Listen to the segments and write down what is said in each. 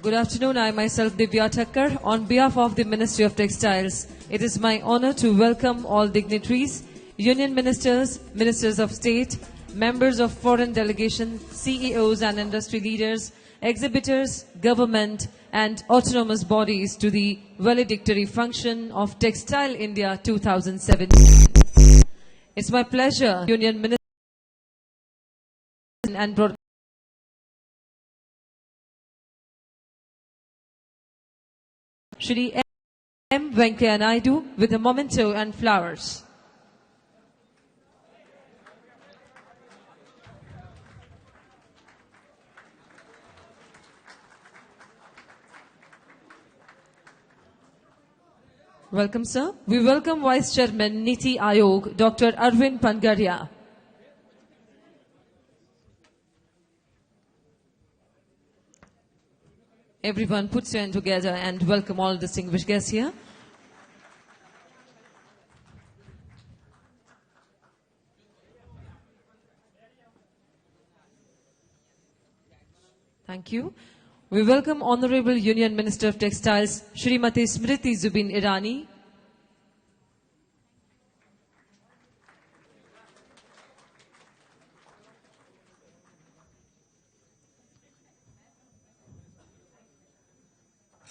Good afternoon. I myself Divya Thakkar on behalf of the Ministry of Textiles. It is my honor to welcome all dignitaries, union ministers, ministers of state, members of foreign delegations, CEOs and industry leaders, exhibitors, government and autonomous bodies to the valedictory function of Textile India 2017. It's my pleasure, Union Minister and Broadcast Shri M. Venkaiah Naidu with a memento and flowers. Welcome, sir. We welcome Vice Chairman Niti Aayog, Dr. Arvind Pangaria. Everyone puts your hand together and welcome all distinguished guests here. Thank you. We welcome Honorable Union Minister of Textiles, Srimati Smriti Zubin Irani.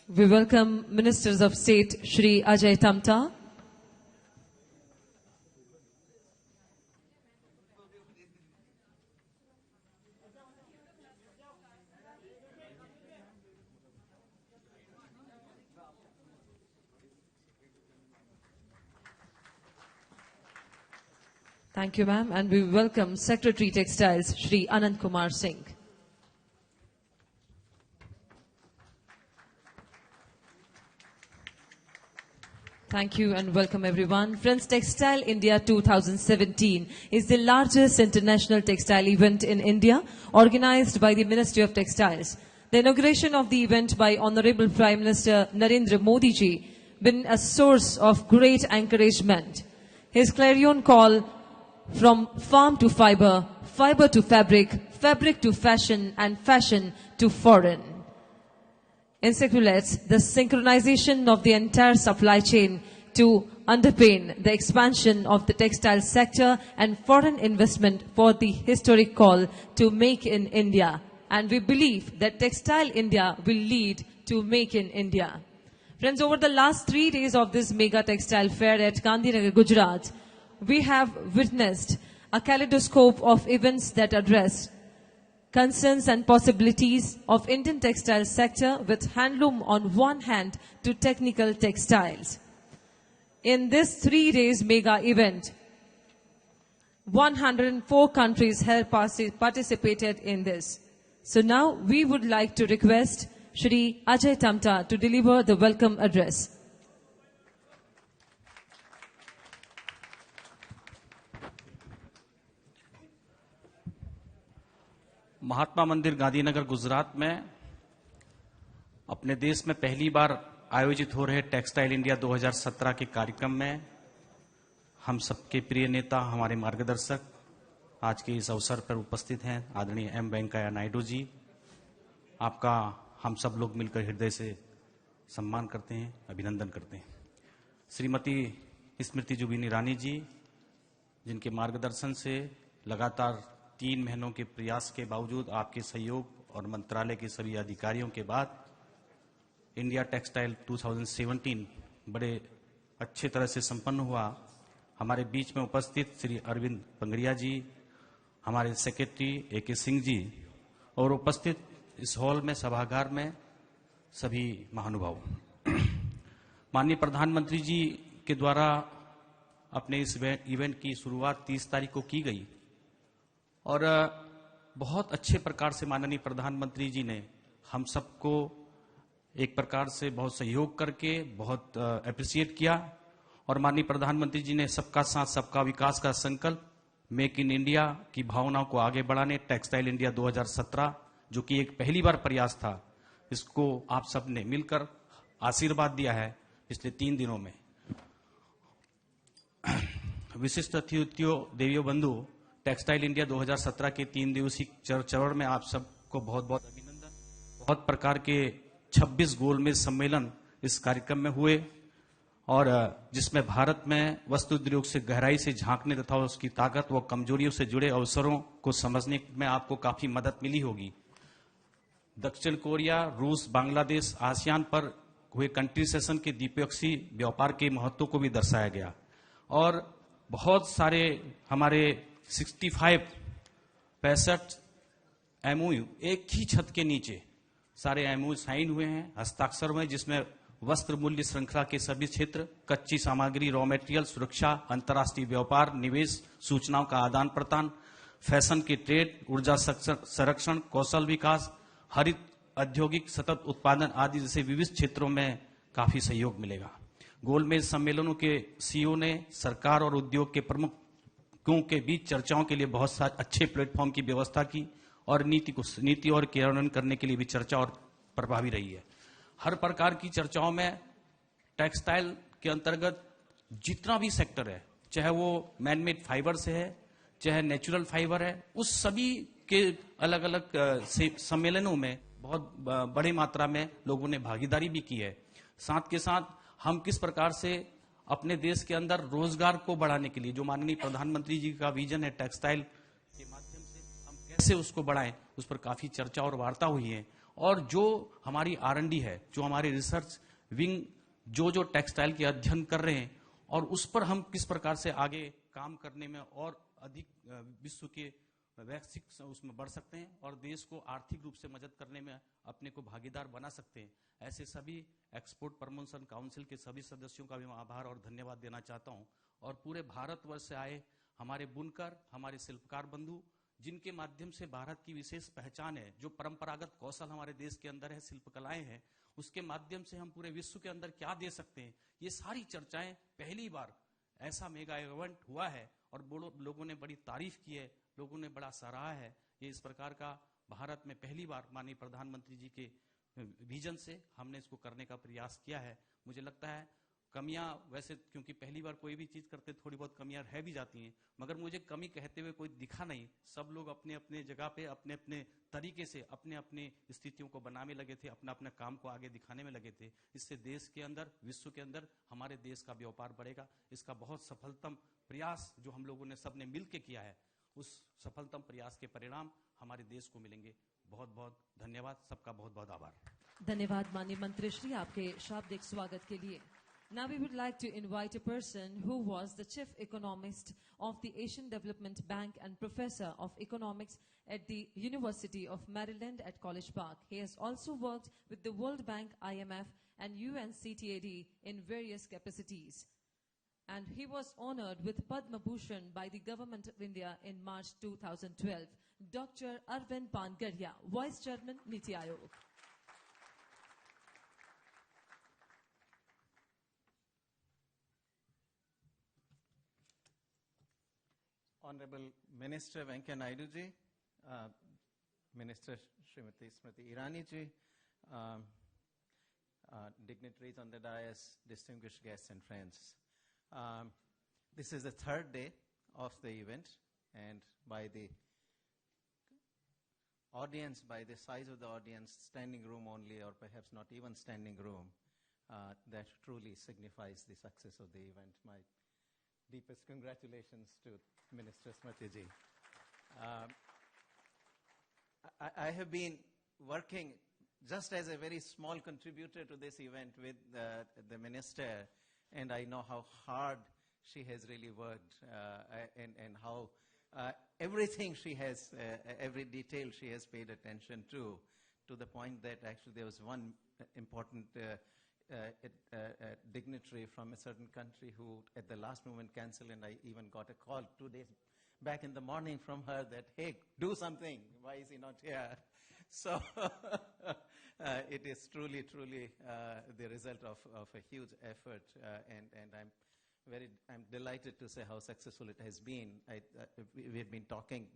We welcome Ministers of State, Shri Ajay Tamta. Thank you, ma'am. And we welcome Secretary Textiles, Shri Anand Kumar Singh. Thank you and welcome everyone. Friends, Textile India 2017 is the largest international textile event in India organized by the Ministry of Textiles. The inauguration of the event by Honorable Prime Minister Narendra Modi ji been a source of great encouragement. His clarion call from farm to fiber, fiber to fabric, fabric to fashion and fashion to foreign encapsulates the synchronization of the entire supply chain to underpin the expansion of the textile sector and foreign investment for the historic call to Make in India. And we believe that Textile India will lead to Make in India. Friends, over the last 3 days of this mega textile fair at Gandhinagar, Gujarat, we have witnessed a kaleidoscope of events that address concerns and possibilities of Indian textile sector with handloom on one hand to technical textiles. In this 3 days mega event, 104 countries have participated in this. So now we would like to request Shri Ajay Tamta to deliver the welcome address. महात्मा मंदिर गांधीनगर गुजरात में अपने देश में पहली बार आयोजित हो रहे textile India 2017 के कार्यक्रम में हम सबके प्रिय नेता, हमारे मार्गदर्शक आज के इस अवसर पर उपस्थित हैं, आदरणीय एम वेंकैया नायडू जी। आपका हम सब लोग मिलकर हृदय से सम्मान करते हैं, अभिनंदन करते हैं। श्रीमती स्मृति जुबिन ईरानी जी, जिनके मार्गदर्शन से लगातार 3 महीनों के प्रयास के बावजूद, आपके सहयोग और मंत्रालय के सभी अधिकारियों के बाद इंडिया टेक्सटाइल 2017 बड़े अच्छे तरह से संपन्न हुआ। हमारे बीच में उपस्थित श्री अरविंद पंगरिया जी, हमारे सेक्रेटरी AK सिंह जी और उपस्थित इस हॉल में, सभागार में सभी महानुभाव। माननीय प्रधानमंत्री जी के द्वारा अपने इस इवेंट की शुरुआत 30 तारीख को की गई और बहुत अच्छे प्रकार से माननीय प्रधानमंत्री जी ने हम सबको एक प्रकार से बहुत सहयोग करके बहुत अप्रिशिएट किया और माननीय प्रधानमंत्री जी ने सबका साथ सबका विकास का संकल्प, मेक इन इंडिया की भावनाओं को आगे बढ़ाने, टेक्सटाइल इंडिया 2017 जो कि एक पहली बार प्रयास था, इसको आप सब ने मिलकर आशीर्वाद दिया है पिछले 3 दिनों में। विशिष्ट अतिथियों, देवियों, बंधु, टेक्सटाइल इंडिया 2017 के 3 दिवसीय चरण में आप सबको बहुत बहुत अभिनंदन। बहुत प्रकार के 26 गोलमेज सम्मेलन इस कार्यक्रम में हुए और जिसमें भारत में वस्त्र उद्योग से गहराई से झांकने तथा उसकी ताकत व कमजोरियों से जुड़े अवसरों को समझने में आपको काफी मदद मिली होगी। दक्षिण कोरिया, रूस, बांग्लादेश, आसियान पर हुए कंट्री सेशन के द्विपक्षीय व्यापार के महत्व को भी दर्शाया गया और बहुत सारे हमारे 65 एमओयू एक ही छत के नीचे सारे एमओयू साइन हुए हैं, हस्ताक्षर हुए, जिसमें वस्त्र मूल्य श्रृंखला के सभी क्षेत्र, कच्ची सामग्री, रॉ मटेरियल, सुरक्षा, अंतर्राष्ट्रीय व्यापार, निवेश, सूचनाओं का आदान प्रदान, फैशन की ट्रेड, ऊर्जा संरक्षण, कौशल विकास, हरित औद्योगिक सतत उत्पादन आदि जैसे विविध क्षेत्रों में काफी सहयोग मिलेगा। गोलमेज सम्मेलनों के सीईओ ने सरकार और उद्योग के प्रमुखों के बीच चर्चाओं के लिए बहुत सारे अच्छे प्लेटफॉर्म की व्यवस्था की और नीति और क्रियान्वयन करने के लिए भी चर्चा और प्रभावी रही है। हर प्रकार की चर्चाओं में टेक्सटाइल के अंतर्गत जितना भी सेक्टर है, चाहे वो मैनमेड फाइबर से है, चाहे नेचुरल फाइबर है, उस सभी के अलग अलग सम्मेलनों में बहुत बड़ी मात्रा में लोगों ने भागीदारी भी की है। साथ के साथ हम किस प्रकार से अपने देश के अंदर रोजगार को बढ़ाने के लिए जो माननीय प्रधानमंत्री जी का विजन है टेक्सटाइल के माध्यम से हम कैसे उसको बढ़ाएं, उस पर काफी चर्चा और वार्ता हुई है। और जो हमारी R&D है, जो हमारे रिसर्च विंग जो टेक्सटाइल के अध्ययन कर रहे हैं और उस पर हम किस प्रकार से आगे काम करने में और अधिक विश्व के वैश्विक उसमें बढ़ सकते हैं और देश को आर्थिक रूप से मदद करने में अपने को भागीदार बना सकते हैं, ऐसे सभी एक्सपोर्ट प्रमोशन काउंसिल के सभी सदस्यों का भी मैं आभार और धन्यवाद देना चाहता हूं। और पूरे भारतवर्ष से आए हमारे बुनकर, हमारे शिल्पकार बंधु, जिनके माध्यम से भारत की विशेष पहचान है, जो परंपरागत कौशल हमारे देश के अंदर है, शिल्पकलाएं हैं, उसके माध्यम से हम पूरे विश्व के अंदर क्या दे सकते हैं, ये सारी चर्चाएं पहली बार ऐसा मेगा इवेंट हुआ है और लोगों ने बड़ी तारीफ की है, लोगों ने बड़ा सराहा है। ये इस प्रकार का भारत में पहली बार माननीय प्रधानमंत्री जी के विजन से हमने इसको करने का प्रयास किया है। मुझे लगता है कमियां वैसे क्योंकि पहली बार कोई भी चीज करते थोड़ी बहुत कमियां रह भी जाती हैं, मगर मुझे कमी कहते हुए कोई दिखा नहीं। सब लोग अपने अपने जगह पे अपने अपने तरीके से अपने अपने स्थितियों को बनाने लगे थे, अपना अपना काम को आगे दिखाने में लगे थे। इससे देश के अंदर, विश्व के अंदर हमारे देश का व्यापार बढ़ेगा। इसका बहुत सफलतम प्रयास जो हम लोगों ने सबने मिल के किया है, उस सफलतम प्रयास के परिणाम हमारे देश को मिलेंगे। बहुत बहुत धन्यवाद, सबका बहुत बहुत आभार। धन्यवाद माननीय मंत्री श्री, आपके शाब्दिक स्वागत के लिए। Now we would like to invite a person who was the chief economist of the Asian Development Bank and professor of economics at the University of Maryland at College Park. He has also worked with the World Bank, IMF and UNCTAD in various capacities. And he was honored with Padma Bhushan by the Government of India in March 2012. Dr. Arvind Pangaria, Vice Chairman, Niti Aayog. Honorable Minister Venkaiah Naidu ji, Minister Srimati Smriti Irani ji, dignitaries on the dais, distinguished guests and friends. This is the third day of the event, and by the audience, by the size of the audience, standing room only or perhaps not even standing room, that truly signifies the success of the event. My deepest congratulations to Minister Smriti ji. I have been working just as a very small contributor to this event with the minister, and I know how hard she has really worked and how everything she has, every detail she has paid attention to the point that actually there was one important dignitary from a certain country who at the last moment canceled, and I even got a call 2 days back in the morning from her that, hey, do something, why is he not here? So it is truly the result of a huge effort, and I'm delighted to say how successful it has been. We had been talking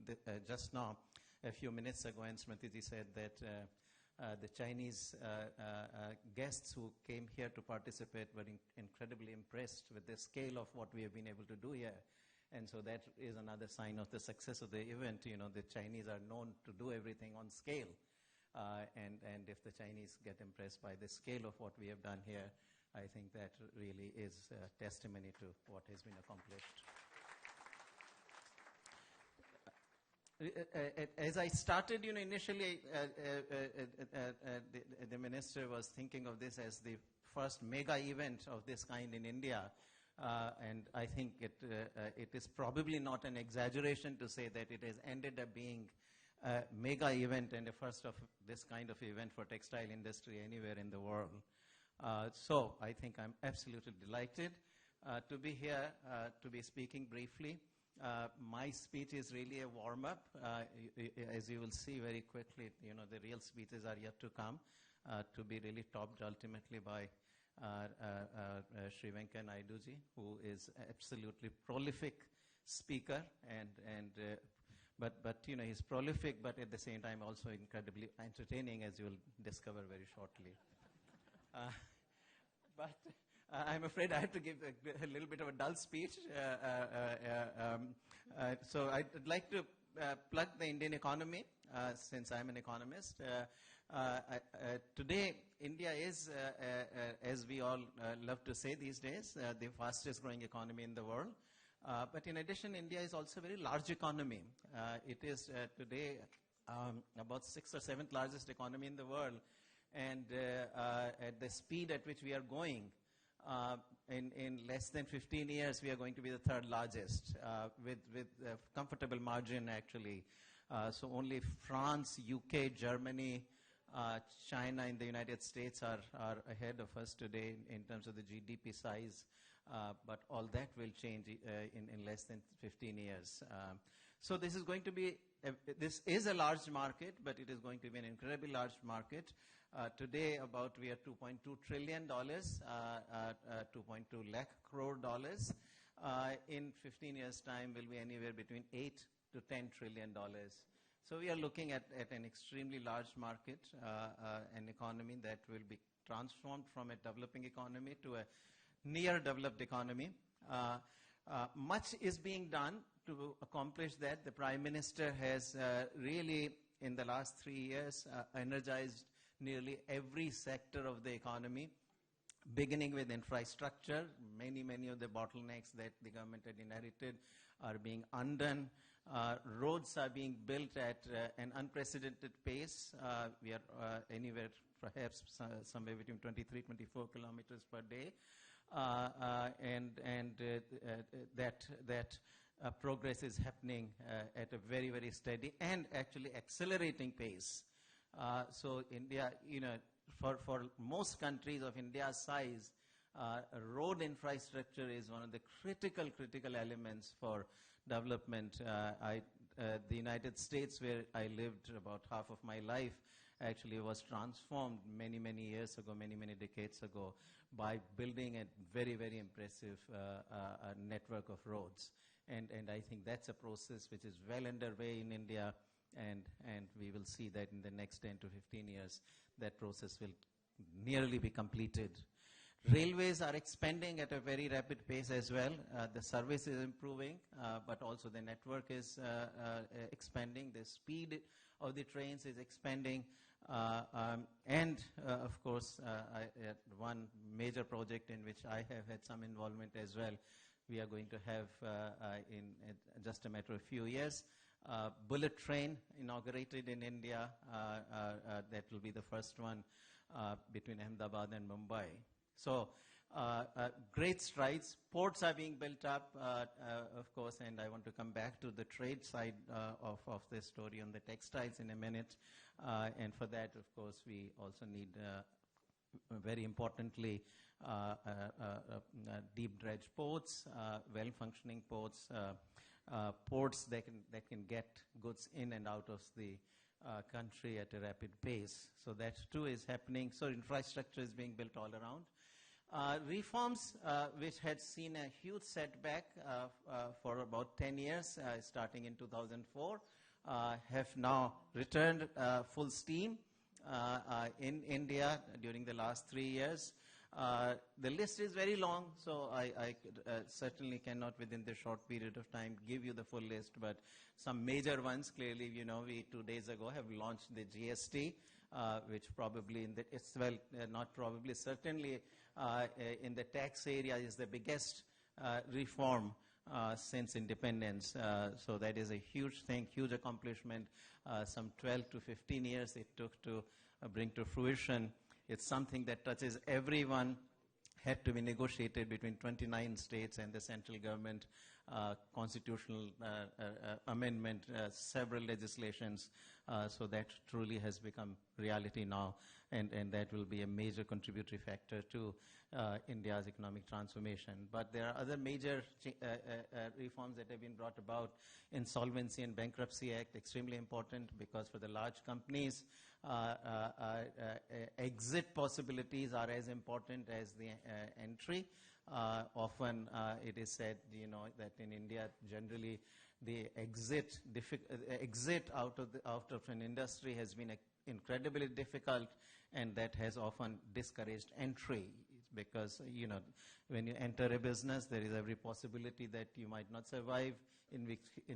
just now a few minutes ago, and Smriti ji said that the Chinese guests who came here to participate were incredibly impressed with the scale of what we have been able to do here. And so that is another sign of the success of the event. You know, the Chinese are known to do everything on scale. And if the Chinese get impressed by the scale of what we have done here, I think that really is a testimony to what has been accomplished. As I started, initially the minister was thinking of this as the first mega event of this kind in India. And I think it is probably not an exaggeration to say that it has ended up being a mega event and the first of this kind of event for textile industry anywhere in the world. So I think I'm absolutely delighted to be here, to be speaking briefly. My speech is really a warm-up. As you will see very quickly, the real speeches are yet to come, to be really topped ultimately by Sri Venkaiah Naiduji, who is absolutely prolific speaker, but he's prolific, but at the same time also incredibly entertaining, as you will discover very shortly. But I'm afraid I have to give a little bit of a dull speech. So I'd like to plug the Indian economy, since I'm an economist. Today, India is, as we all love to say these days, the fastest growing economy in the world. But in addition, India is also a very large economy. It is today about 6th or 7th largest economy in the world. And at the speed at which we are going, in less than 15 years, we are going to be the 3rd largest, with a comfortable margin, actually. So only France, UK, Germany, China, and the United States are ahead of us today in terms of the GDP size. But all that will change in less than 15 years. So this is going to be, this is a large market, but it is going to be an incredibly large market. Today, we are $2.2 trillion, 2.2 lakh crore dollars. In 15 years' time, will be anywhere between $8 to $10 trillion. So we are looking at an extremely large market, an economy that will be transformed from a developing economy to a near-developed economy. Much is being done to accomplish that. The Prime Minister has really, in the last 3 years, energized nearly every sector of the economy, beginning with infrastructure. Many of the bottlenecks that the government had inherited are being undone. Roads are being built at an unprecedented pace. We are anywhere, perhaps somewhere between 23, 24 kilometers per day. That progress is happening at a very, very steady and actually accelerating pace. So India, for most countries of India's size, road infrastructure is one of the critical elements for development. The United States, where I lived about half of my life, actually was transformed many years ago, many decades ago, by building a very, very impressive network of roads. And I think that's a process which is well underway in India, and we will see that in the next 10 to 15 years, that process will nearly be completed. Railways are expanding at a very rapid pace as well. The service is improving, but also the network is expanding. The speed of the trains is expanding. And of course, one major project in which I have had some involvement as well, we are going to have in just a matter of few years, bullet train inaugurated in India. That will be the first one between Ahmedabad and Mumbai. So great strides. Ports are being built up, of course, and I want to come back to the trade side of this story on the textiles in a minute. And for that, of course, we also need, very importantly, deep dredge ports, well-functioning ports, ports that can get goods in and out of the country at a rapid pace. So that too is happening. So infrastructure is being built all around. Reforms which had seen a huge setback for about 10 years, starting in 2004, have now returned full steam in India during the last 3 years. The list is very long, so I certainly cannot within the short period of time give you the full list, but some major ones, clearly, we 2 days ago have launched the GST, which probably not probably, certainly in the tax area is the biggest reform since independence. So that is a huge thing, huge accomplishment. Some 12 to 15 years it took to bring to fruition. It's something that touches everyone, had to be negotiated between 29 states and the central government, constitutional amendment, several legislations. So that truly has become reality now, and that will be a major contributory factor to India's economic transformation. But there are other major reforms that have been brought about. Insolvency and Bankruptcy Act, extremely important, because for the large companies, exit possibilities are as important as the entry. Often it is said, that in India generally the exit out of an industry has been incredibly difficult, and that has often discouraged entry, because when you enter a business, there is every possibility that you might not survive, in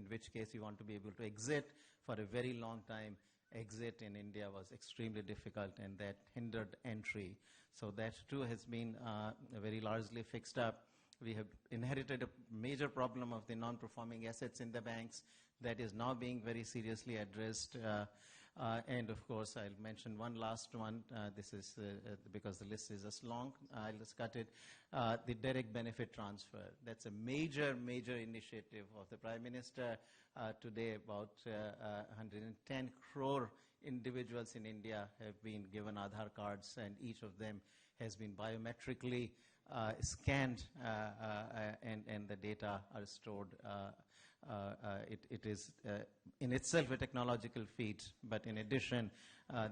which case you want to be able to exit. For a very long time, exit in India was extremely difficult, and that hindered entry. So that too has been very largely fixed up. We have inherited a major problem of the non-performing assets in the banks. That is now being very seriously addressed. And of course, I'll mention one last one. This is because the list is just long. I'll just cut it. The direct benefit transfer. That's a major, major initiative of the Prime Minister. Today, about 110 crore individuals in India have been given Aadhaar cards, and each of them has been biometrically scanned, and the data are stored. It is in itself a technological feat, but in addition,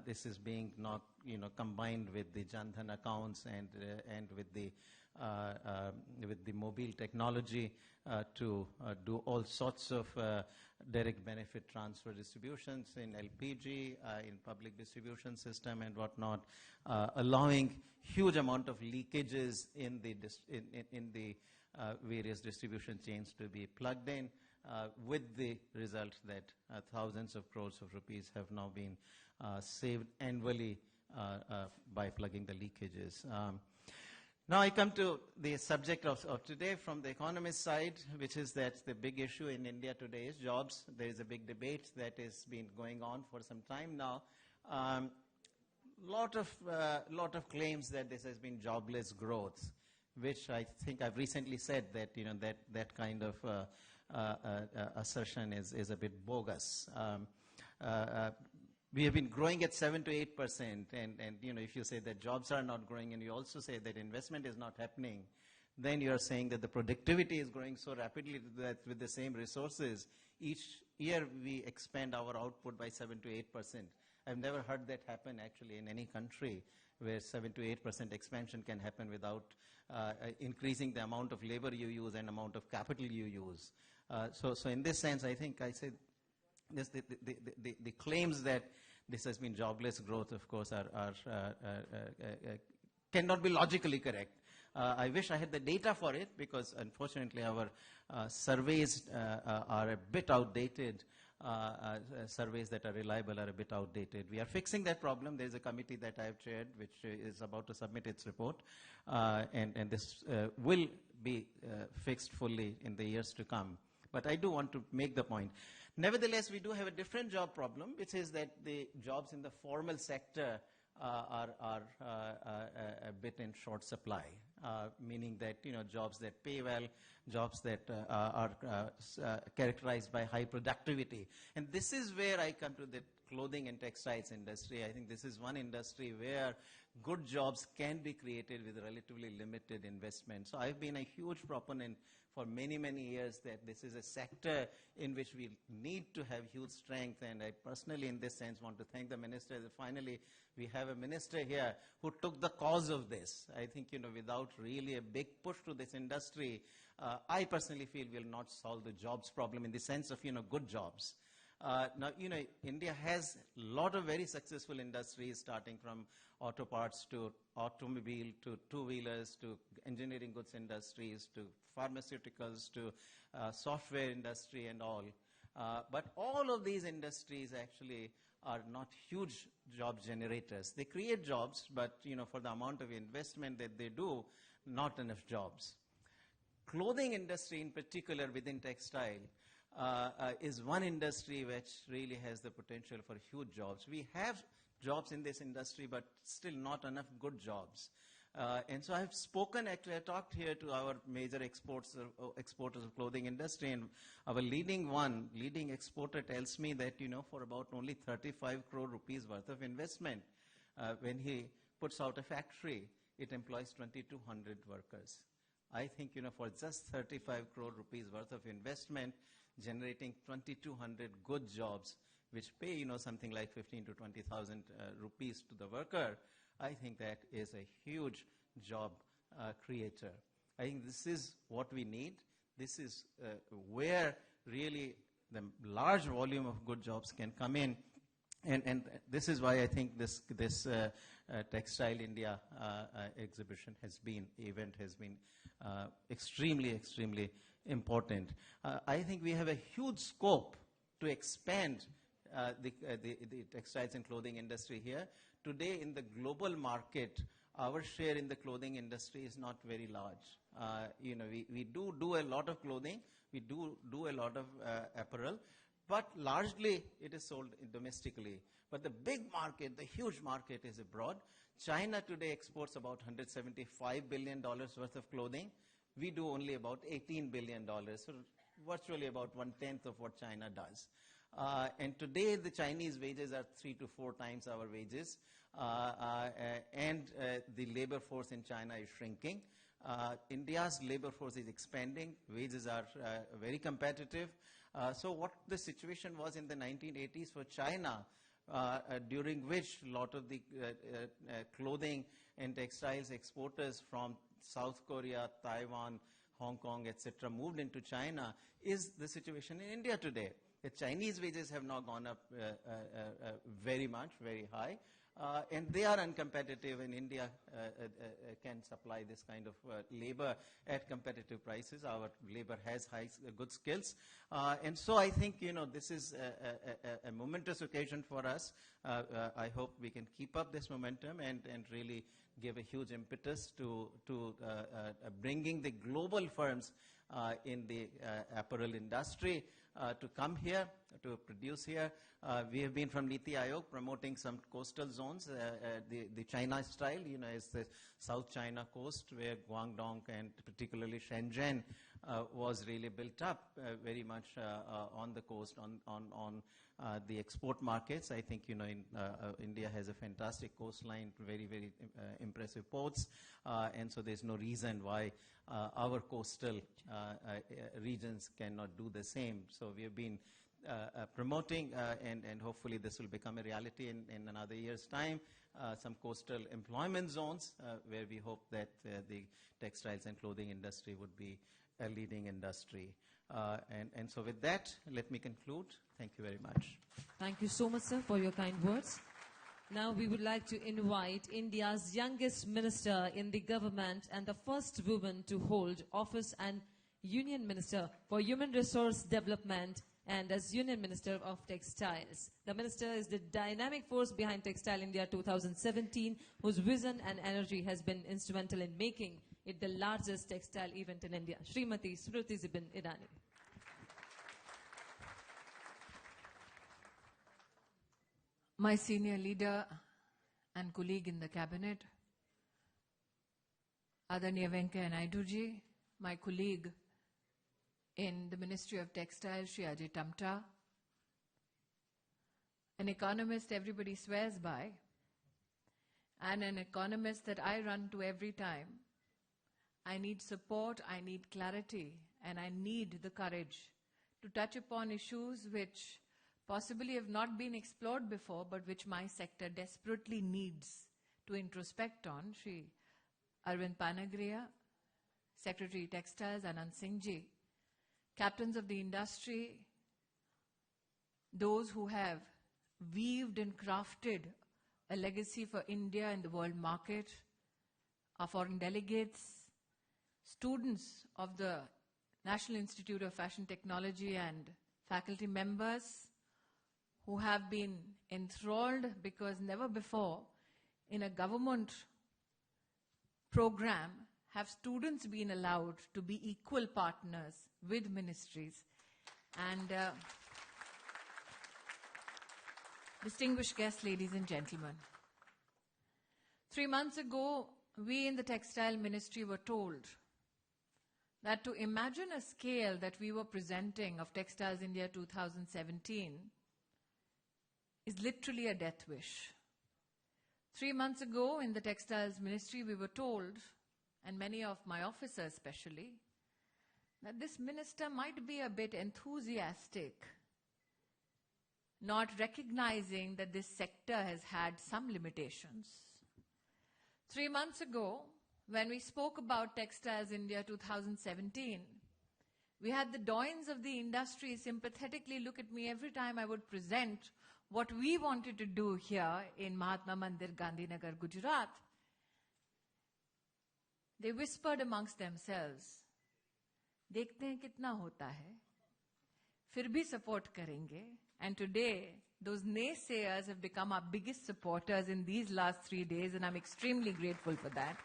this is being not combined with the Jan Dhan accounts and with the mobile technology to do all sorts of direct benefit transfer distributions in LPG, in public distribution system and whatnot, allowing huge amount of leakages in the various distribution chains to be plugged in, with the result that thousands of crores of rupees have now been saved annually by plugging the leakages. Now I come to the subject of today from the economist side, which is that the big issue in India today is jobs. There is a big debate that has been going on for some time now. Lot of claims that this has been jobless growth, which I think I've recently said that that kind of assertion is a bit bogus. We have been growing at 7 to 8%, and if you say that jobs are not growing, and you also say that investment is not happening, then you are saying that the productivity is growing so rapidly that with the same resources, each year we expand our output by 7 to 8%. I've never heard that happen actually in any country, where 7 to 8% expansion can happen without increasing the amount of labor you use and amount of capital you use. So in this sense, I think I said this, the claims that this has been jobless growth, of course, cannot be logically correct. I wish I had the data for it, because unfortunately our surveys are a bit outdated. Surveys that are reliable are a bit outdated. We are fixing that problem. There is a committee that I have chaired which is about to submit its report, and this will be fixed fully in the years to come. But I do want to make the point. Nevertheless, we do have a different job problem, which is that the jobs in the formal sector are a bit in short supply, meaning that jobs that pay well, jobs that are characterized by high productivity. And this is where I come to the clothing and textiles industry. I think this is one industry where good jobs can be created with relatively limited investment. So I've been a huge proponent for many, many years that this is a sector in which we need to have huge strength. And I personally, in this sense, want to thank the minister that finally we have a minister here who took the cause of this. I think, without really a big push to this industry, I personally feel will not solve the jobs problem in the sense of, good jobs. Now, India has a lot of very successful industries, starting from auto parts to automobile to two-wheelers to engineering goods industries to pharmaceuticals to software industry and all. But all of these industries actually are not huge job generators. They create jobs, but for the amount of investment that they do, not enough jobs. Clothing industry in particular within textile is one industry which really has the potential for huge jobs. We have jobs in this industry, but still not enough good jobs. And so I've spoken, actually I talked here to our major exporters of clothing industry, and our leading exporter tells me that, for about only 35 crore rupees worth of investment, when he puts out a factory, it employs 2,200 workers. I think, for just 35 crore rupees worth of investment, generating 2,200 good jobs, which pay, something like 15 to 20,000 rupees to the worker, I think that is a huge job creator. I think this is what we need. This is where really the large volume of good jobs can come in. And this is why I think this Textile India event has been extremely important. I think we have a huge scope to expand the textiles and clothing industry here. Today in the global market, our share in the clothing industry is not very large. We do a lot of clothing, we do a lot of apparel, but largely it is sold domestically. But the big market, the huge market is abroad. China today exports about $175 billion worth of clothing. We do only about $18 billion, so virtually about 1/10 of what China does. And today the Chinese wages are 3 to 4 times our wages, and the labor force in China is shrinking. India's labor force is expanding, wages are very competitive. So what the situation was in the 1980s for China, during which a lot of the clothing and textiles exporters from South Korea, Taiwan, Hong Kong, etc. moved into China, is the situation in India today. The Chinese wages have now gone up very much, very high, and they are uncompetitive, and India can supply this kind of labor at competitive prices. Our labor has good skills, and so I think this is a momentous occasion for us. I hope we can keep up this momentum and really give a huge impetus to bringing the global firms in the apparel industry to come here, to produce here. We have been from Niti Aayog promoting some coastal zones, the China style, is the South China coast, where Guangdong and particularly Shenzhen was really built up very much on the coast, on the export markets. I think, India has a fantastic coastline, very impressive ports, and so there's no reason why our coastal regions cannot do the same. So we have been promoting, and hopefully this will become a reality in another year's time, some coastal employment zones where we hope that the textiles and clothing industry would be a leading industry. And so with that, let me conclude. Thank you very much. Thank you so much, sir, for your kind words. Now we would like to invite India's youngest minister in the government and the first woman to hold office and Union Minister for Human Resource Development and as Union Minister of Textiles. The minister is the dynamic force behind Textile India 2017, whose vision and energy has been instrumental in making it the largest textile event in India. Srimati Smriti Zibin Irani. My senior leader and colleague in the cabinet, Adaniya Venkaiah Naidu ji, my colleague in the Ministry of Textiles, Shri Ajay Tamta, an economist everybody swears by, and an economist that I run to every time. I need support, I need clarity, and I need the courage to touch upon issues which possibly have not been explored before, but which my sector desperately needs to introspect on. Shri Arvind Panagriya, Secretary Textiles, Anand Singh ji, captains of the industry, those who have weaved and crafted a legacy for India in the world market, our foreign delegates, students of the National Institute of Fashion Technology and faculty members who have been enthralled because never before in a government program have students been allowed to be equal partners with ministries. And distinguished guests, ladies and gentlemen, 3 months ago, we in the Textile Ministry were told that to imagine a scale that we were presenting of Textiles India 2017 is literally a death wish. 3 months ago in the Textiles Ministry, we were told, and many of my officers especially, that this minister might be a bit enthusiastic, not recognizing that this sector has had some limitations. 3 months ago, when we spoke about Textiles India 2017, we had the doyens of the industry sympathetically look at me every time I would present what we wanted to do here in Mahatma Mandir, Gandhinagar, Gujarat. They whispered amongst themselves, देखते हैं कितना होता है, फिर भी support करेंगे. And today, those naysayers have become our biggest supporters in these last 3 days, and I'm extremely grateful for that.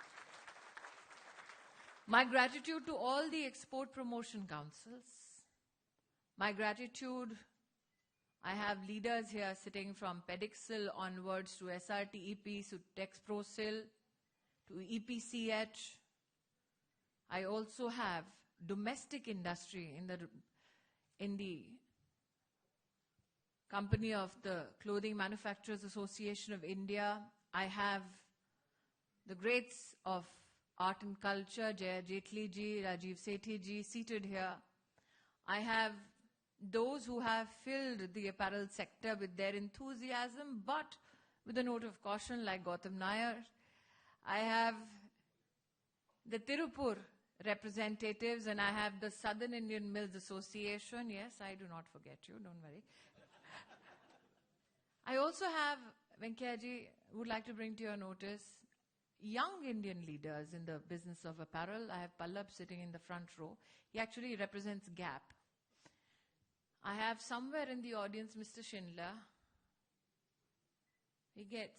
My gratitude to all the export promotion councils. My gratitude, I have leaders here sitting from Pedixil onwards to SRTEP, to Texprosil, to EPCH. I also have domestic industry in the company of the Clothing Manufacturers Association of India. I have the greats of art and culture, Jaya Jetli ji, Rajiv Sethi ji, seated here. I have those who have filled the apparel sector with their enthusiasm, but with a note of caution, like Gautam Nair. I have the Tirupur representatives, and I have the Southern Indian Mills Association. Yes, I do not forget you, don't worry. I also have, Venkaiah-ji, would like to bring to your notice, young Indian leaders in the business of apparel. I have Pallab sitting in the front row. He actually represents GAP. I have somewhere in the audience Mr. Schindler. He gets,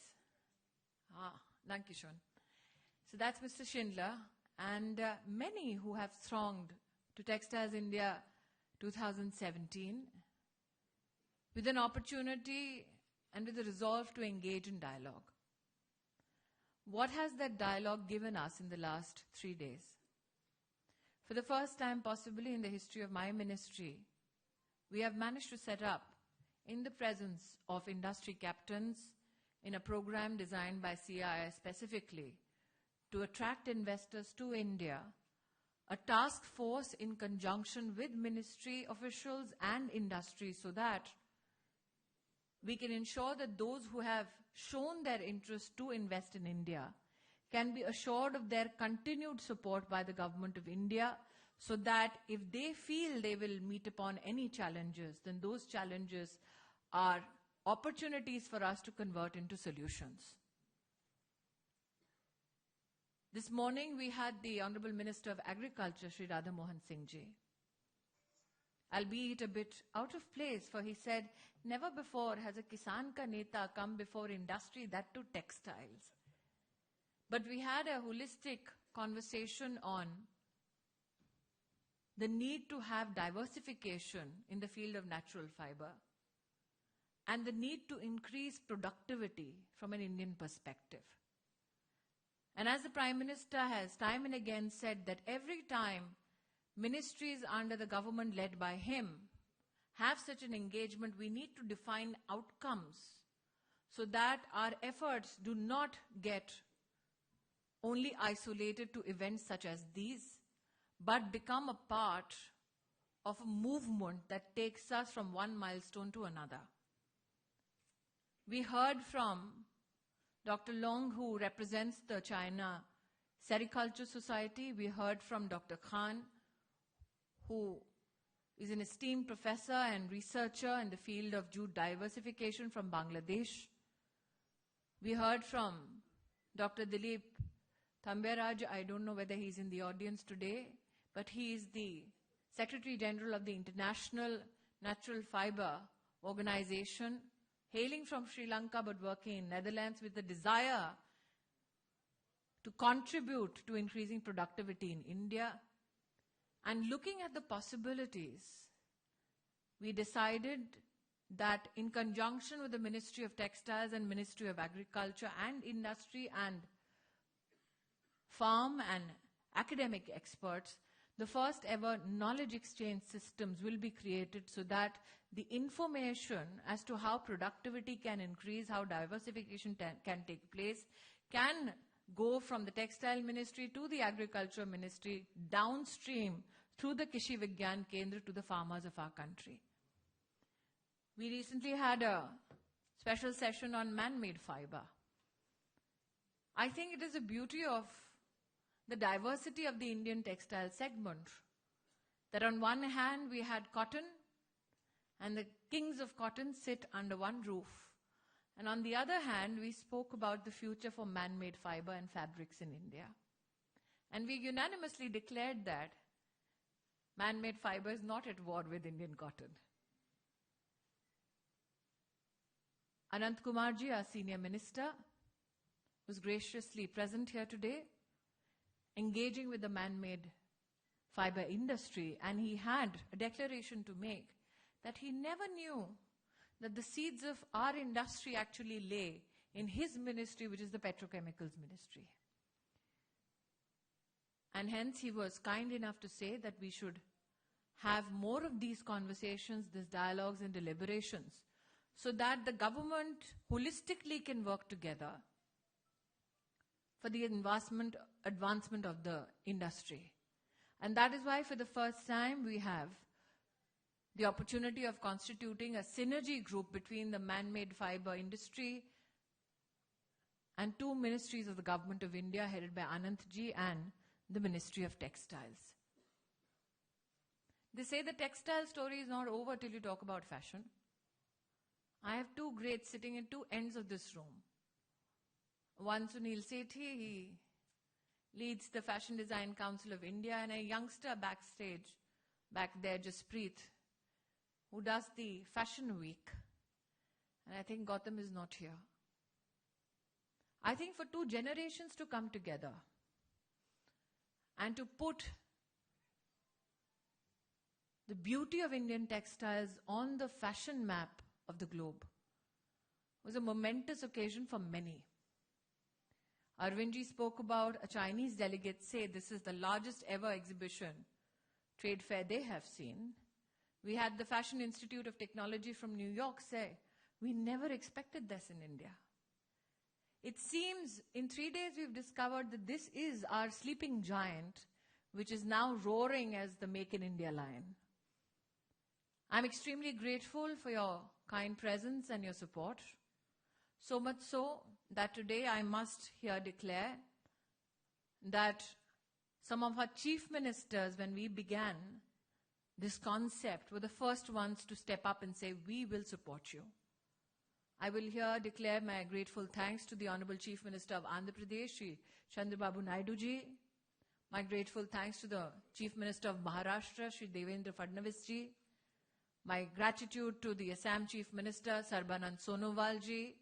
Dankishon. So that's Mr. Schindler, and many who have thronged to Textiles India 2017 with an opportunity and with a resolve to engage in dialogue. What has that dialogue given us in the last 3 days? For the first time possibly in the history of my ministry, we have managed to set up, in the presence of industry captains, in a program designed by CII specifically to attract investors to India, a task force in conjunction with ministry officials and industry, so that we can ensure that those who have shown their interest to invest in India can be assured of their continued support by the Government of India, so that if they feel they will meet upon any challenges, then those challenges are opportunities for us to convert into solutions. This morning we had the Honorable Minister of Agriculture, Shri Radha Mohan Singh ji. Albeit a bit out of place, for he said, never before has a Kisan ka neta come before industry, that too textiles. But we had a holistic conversation on the need to have diversification in the field of natural fiber and the need to increase productivity from an Indian perspective. And as the Prime Minister has time and again said, that every time ministries under the government led by him have such an engagement, we need to define outcomes so that our efforts do not get only isolated to events such as these, but become a part of a movement that takes us from one milestone to another. We heard from Dr. Long, who represents the China Sericulture Society. We heard from Dr. Khan, who is an esteemed professor and researcher in the field of jute diversification from Bangladesh. We heard from Dr. Dilip Thamberaj. I don't know whether he's in the audience today, but he is the Secretary General of the International Natural Fiber organization, hailing from Sri Lanka but working in Netherlands with the desire to contribute to increasing productivity in India. And looking at the possibilities, we decided that in conjunction with the Ministry of Textiles and Ministry of Agriculture and Industry and farm and academic experts, the first ever knowledge exchange systems will be created so that the information as to how productivity can increase, how diversification can take place, can go from the Textile Ministry to the Agriculture Ministry, downstream through the Kishi Vigyan Kendra to the farmers of our country. We recently had a special session on man-made fiber. I think it is the beauty of the diversity of the Indian textile segment, that on one hand we had cotton and the kings of cotton sit under one roof, and on the other hand we spoke about the future for man-made fiber and fabrics in India. And we unanimously declared that man-made fiber is not at war with Indian cotton. Anant Kumarji, our senior minister, was graciously present here today, engaging with the man-made fiber industry, and he had a declaration to make that he never knew that the seeds of our industry actually lay in his ministry, which is the petrochemicals ministry. And hence he was kind enough to say that we should have more of these conversations, these dialogues and deliberations, so that the government holistically can work together for the advancement of the industry. And that is why for the first time we have the opportunity of constituting a synergy group between the man-made fiber industry and two ministries of the Government of India headed by Anantji and the Ministry of Textiles. They say the textile story is not over till you talk about fashion. I have two greats sitting in two ends of this room. One, Sunil Sethi, he leads the Fashion Design Council of India, and a youngster backstage, back there, Jaspreet, who does the Fashion Week. And I think Gautam is not here. I think for two generations to come together and to put the beauty of Indian textiles on the fashion map of the globe was a momentous occasion for many. Arvindji spoke about a Chinese delegate say this is the largest ever exhibition, trade fair they have seen. We had the Fashion Institute of Technology from New York say, we never expected this in India. It seems in 3 days we've discovered that this is our sleeping giant, which is now roaring as the Make in India lion. I'm extremely grateful for your kind presence and your support. So much so that today I must here declare that some of our chief ministers, when we began this concept, were the first ones to step up and say, we will support you. I will here declare my grateful thanks to the Honorable Chief Minister of Andhra Pradesh, Shri Chandrababu Naidu ji. My grateful thanks to the Chief Minister of Maharashtra, Shri Devendra Fadnavis ji. My gratitude to the Assam Chief Minister, Sarbanand Sonowal ji.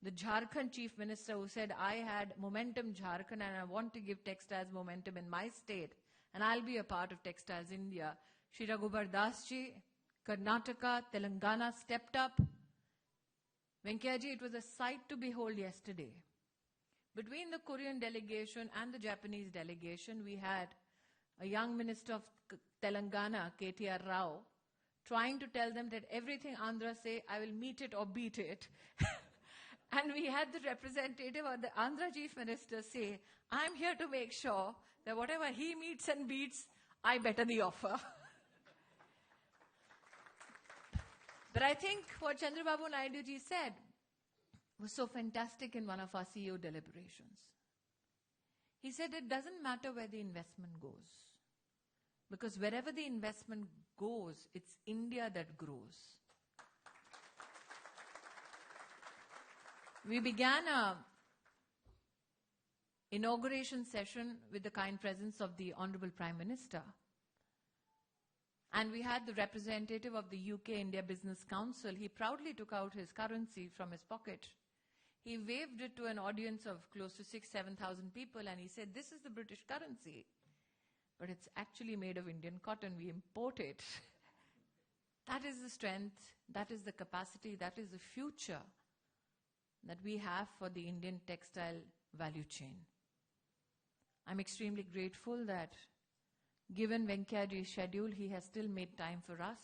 The Jharkhand Chief Minister who said, I had momentum Jharkhand and I want to give textiles momentum in my state and I'll be a part of Textiles India. Shri Raghubar Das ji, Karnataka, Telangana stepped up. Venkaya ji, it was a sight to behold yesterday. Between the Korean delegation and the Japanese delegation, we had a young minister of Telangana, KTR Rao, trying to tell them that everything Andhra say, I will meet it or beat it. And we had the representative of the Andhra Chief Minister say, I'm here to make sure that whatever he meets and beats, I better the offer. But I think what Chandrababu Naidu ji said was so fantastic in one of our CEO deliberations. He said it doesn't matter where the investment goes, because wherever the investment goes, it's India that grows. We began a inauguration session with the kind presence of the Honorable Prime Minister. And we had the representative of the UK-India Business Council. He proudly took out his currency from his pocket. He waved it to an audience of close to 7,000 people and he said, "This is the British currency. But it's actually made of Indian cotton. We import it." That is the strength, that is the capacity, that is the future that we have for the Indian textile value chain. I'm extremely grateful that given Venkaiahji's schedule, he has still made time for us.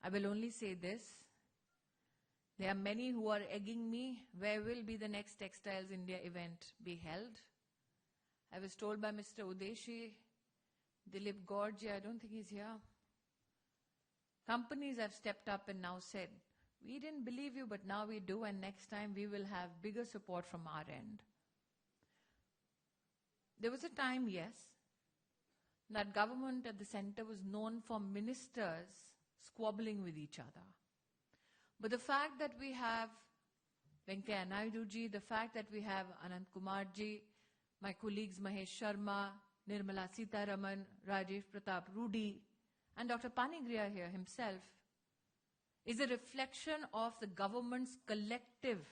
I will only say this. There are many who are egging me. Where will be the next Textiles India event be held? I was told by Mr. Udeshi, Dilip Gorge, I don't think he's here. Companies have stepped up and now said, "We didn't believe you, but now we do, and next time we will have bigger support from our end." There was a time, yes, that government at the center was known for ministers squabbling with each other. But the fact that we have Venkaiah Naidu ji, the fact that we have Anant Kumar ji, my colleagues Mahesh Sharma, Nirmala Sitaraman, Rajesh Pratap Rudy, and Dr. Panigriya here himself, is a reflection of the government's collective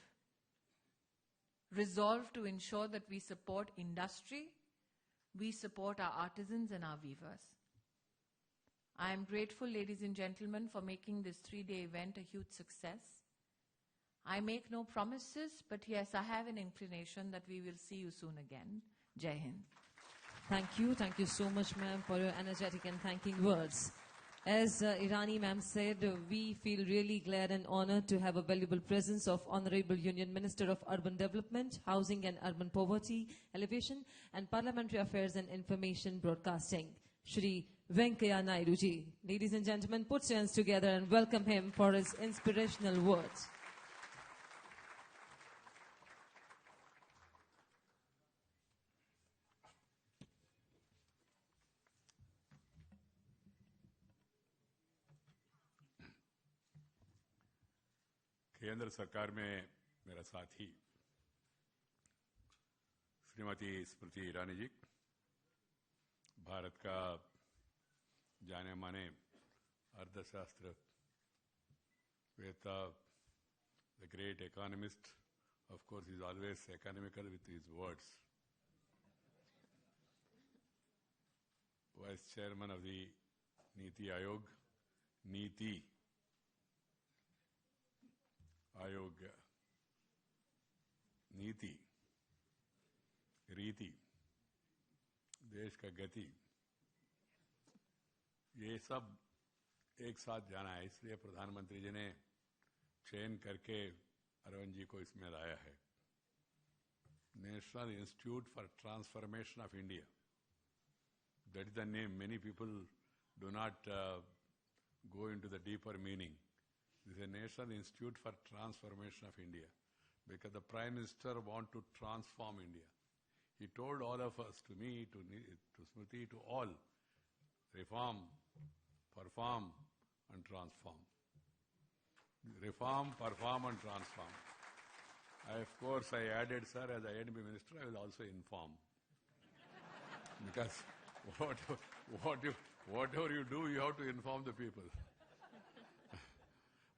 resolve to ensure that we support industry, we support our artisans and our weavers. I am grateful, ladies and gentlemen, for making this 3-day event a huge success. I make no promises, but yes, I have an inclination that we will see you soon again. Jai Hind. Thank you. Thank you so much, ma'am, for your energetic and thanking words. As Irani ma'am said, we feel really glad and honored to have a valuable presence of Honorable Union Minister of Urban Development, Housing and Urban Poverty Alleviation, and Parliamentary Affairs and Information Broadcasting, Shri Venkaiah Naidu ji. Ladies and gentlemen, put your hands together and welcome him for his inspirational words. केंद्र सरकार में मेरा साथी श्रीमती स्मृति ईरानी जी, भारत का जाने माने अर्थशास्त्र वेता, the great economist, of course, is always economical with his words. Vice Chairman of the Niti Ayog, नीति, रीति, देश का गति, ये सब एक साथ जाना है, इसलिए प्रधानमंत्री जी ने चयन करके अरविंद जी को इसमें लाया है. National institute for transformation of India, that is the name. Many people do not go into the deeper meaning. This is a National Institute for Transformation of India, because the Prime Minister wants to transform India. He told all of us, to me, to Smriti, to all, reform, perform and transform. Reform, perform and transform. Of course, I added, sir, as INB Minister, I will also inform. Because whatever you do, you have to inform the people.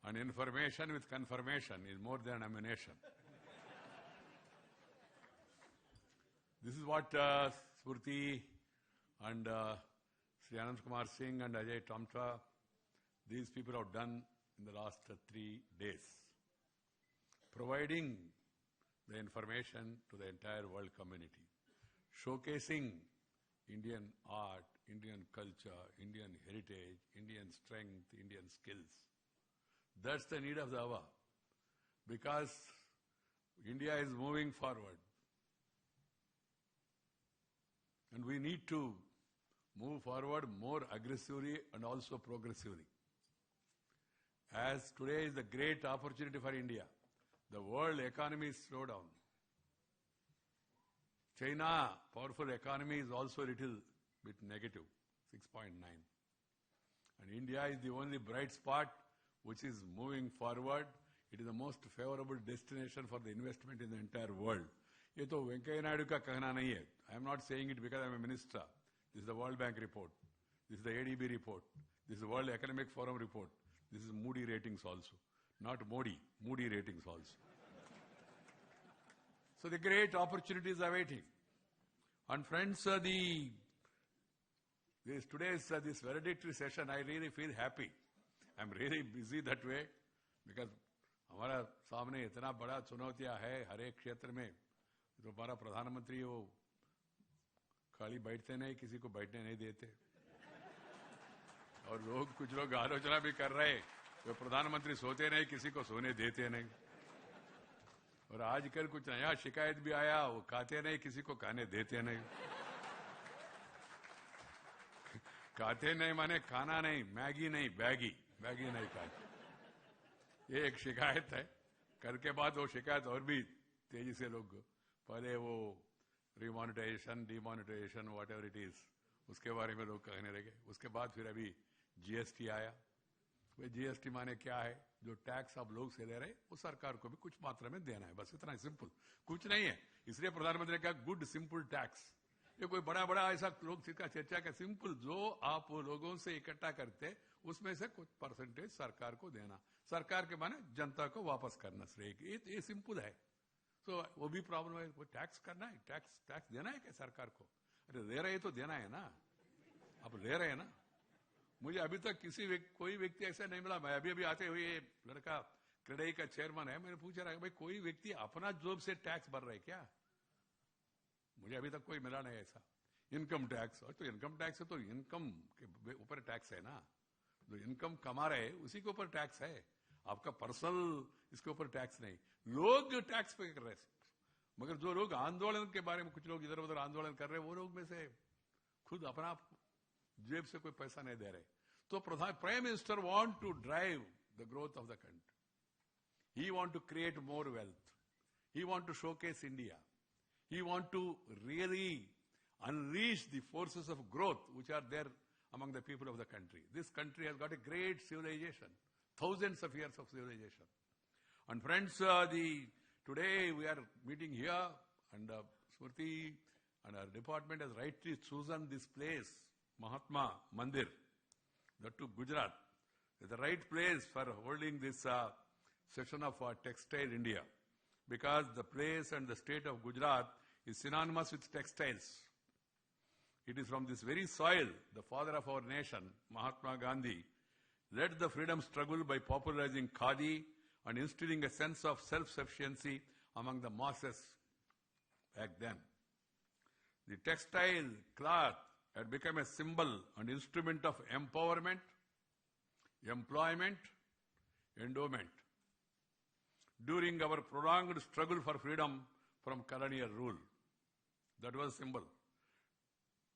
And information with confirmation is more than ammunition. This is what Smriti and Sri Anand Kumar Singh and Ajay Tamta, these people have done in the last 3 days, providing the information to the entire world community, showcasing Indian art, Indian culture, Indian heritage, Indian strength, Indian skills. That's the need of the hour, because India is moving forward. And we need to move forward more aggressively and also progressively. As today is the great opportunity for India, the world economy is slowed down. China, powerful economy, is also a little bit negative, 6.9. And India is the only bright spot which is moving forward. It is the most favorable destination for the investment in the entire world. ये तो वेंकैया नायडू का कहना नहीं है. I am not saying it because I am a minister. This is the World Bank report. This is the ADB report. This is the World Economic Forum report. This is Moody ratings also. Not Modi, Moody ratings also. So the great opportunities are waiting. And friends, today's this valedictory session, I really feel happy. I'm really busy that way because हमारा सामने इतना बड़ा चुनौतियां है हर एक क्षेत्र में. तो हमारा प्रधानमंत्री वो खाली बैठते नहीं, किसी को बैठने नहीं देते. और कुछ लोग आलोचना भी कर रहे, तो प्रधानमंत्री सोते नहीं, किसी को सोने देते नहीं. और आजकल कुछ नया शिकायत भी आया, वो खाते नहीं, किसी को खाने देते नहीं. खाते नहीं माने खाना नहीं, मैगी नहीं, मैगी नहीं खाते. ये एक शिकायत है. कर के बाद वो शिकायत और भी तेजी से लोग, पहले वो remonetization, demonetization, whatever it is, उसके बारे में लोग कहने लगे. उसके बाद फिर अभी जीएसटी आया. भाई जीएसटी माने क्या है? जो टैक्स आप लोग से ले रहे, वो सरकार को भी कुछ मात्रा में देना है. बस इतना सिंपल, कुछ नहीं है. इसलिए प्रधानमंत्री ने कहा गुड सिंपल टैक्स. ये कोई बड़ा ऐसा लोग का चर्चा का सिंपल, जो आप लोगों से इकट्ठा करते उसमें से कुछ परसेंटेज सरकार को देना. सरकार के माने जनता को वापस करना श्रेय. ये सिंपल है. तो वो भी प्रॉब्लम है. वो टैक्स करना है, टैक्स देना है क्या सरकार को? अरे दे रहे तो देना है ना. आप ले रहे हैं ना. मुझे अभी तक कोई व्यक्ति ऐसा नहीं मिला. मैं अभी आते हुए लड़का क्रेडाई का चेयरमैन है, मैंने पूछा रहा भाई कोई व्यक्ति अपना जॉब से टैक्स भर रहा है क्या? मुझे अभी तक कोई मिला नहीं ऐसा. इनकम टैक्स, और तो इनकम टैक्स है तो इनकम के ऊपर टैक्स है ना. जो इनकम कमा रहे उसी के ऊपर टैक्स है. आपका पर्सनल इसके ऊपर टैक्स नहीं. लोग टैक्स पे कर रहे हैं. मगर जो लोग आंदोलन के बारे में, कुछ लोग इधर उधर आंदोलन कर रहे हैं, वो लोग में से खुद अपना जेब से कोई पैसा नहीं दे रहे. तो prime minister want to drive the growth of the country. He want to create more wealth. He want to showcase India. He wants to really unleash the forces of growth which are there among the people of the country. This country has got a great civilization, thousands of years of civilization. And friends, today we are meeting here, and Smriti and our department has rightly chosen this place, Mahatma Mandir, that to Gujarat. It's the right place for holding this session of Textile India. Because the place and the state of Gujarat is synonymous with textiles. It is from this very soil, the father of our nation, Mahatma Gandhi, led the freedom struggle by popularizing khadi and instilling a sense of self-sufficiency among the masses back then. The textile cloth had become a symbol and instrument of empowerment, employment, endowment during our prolonged struggle for freedom from colonial rule. That was a symbol.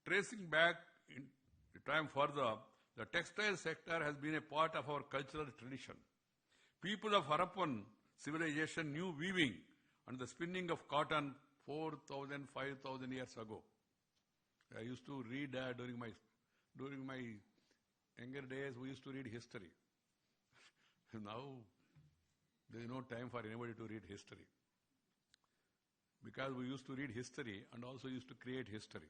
Tracing back in time further, the textile sector has been a part of our cultural tradition. People of Harappan civilization knew weaving and the spinning of cotton 4,000, 5,000 years ago. I used to read during my younger days, we used to read history. Now, there is no time for anybody to read history. Because we used to read history and also used to create history.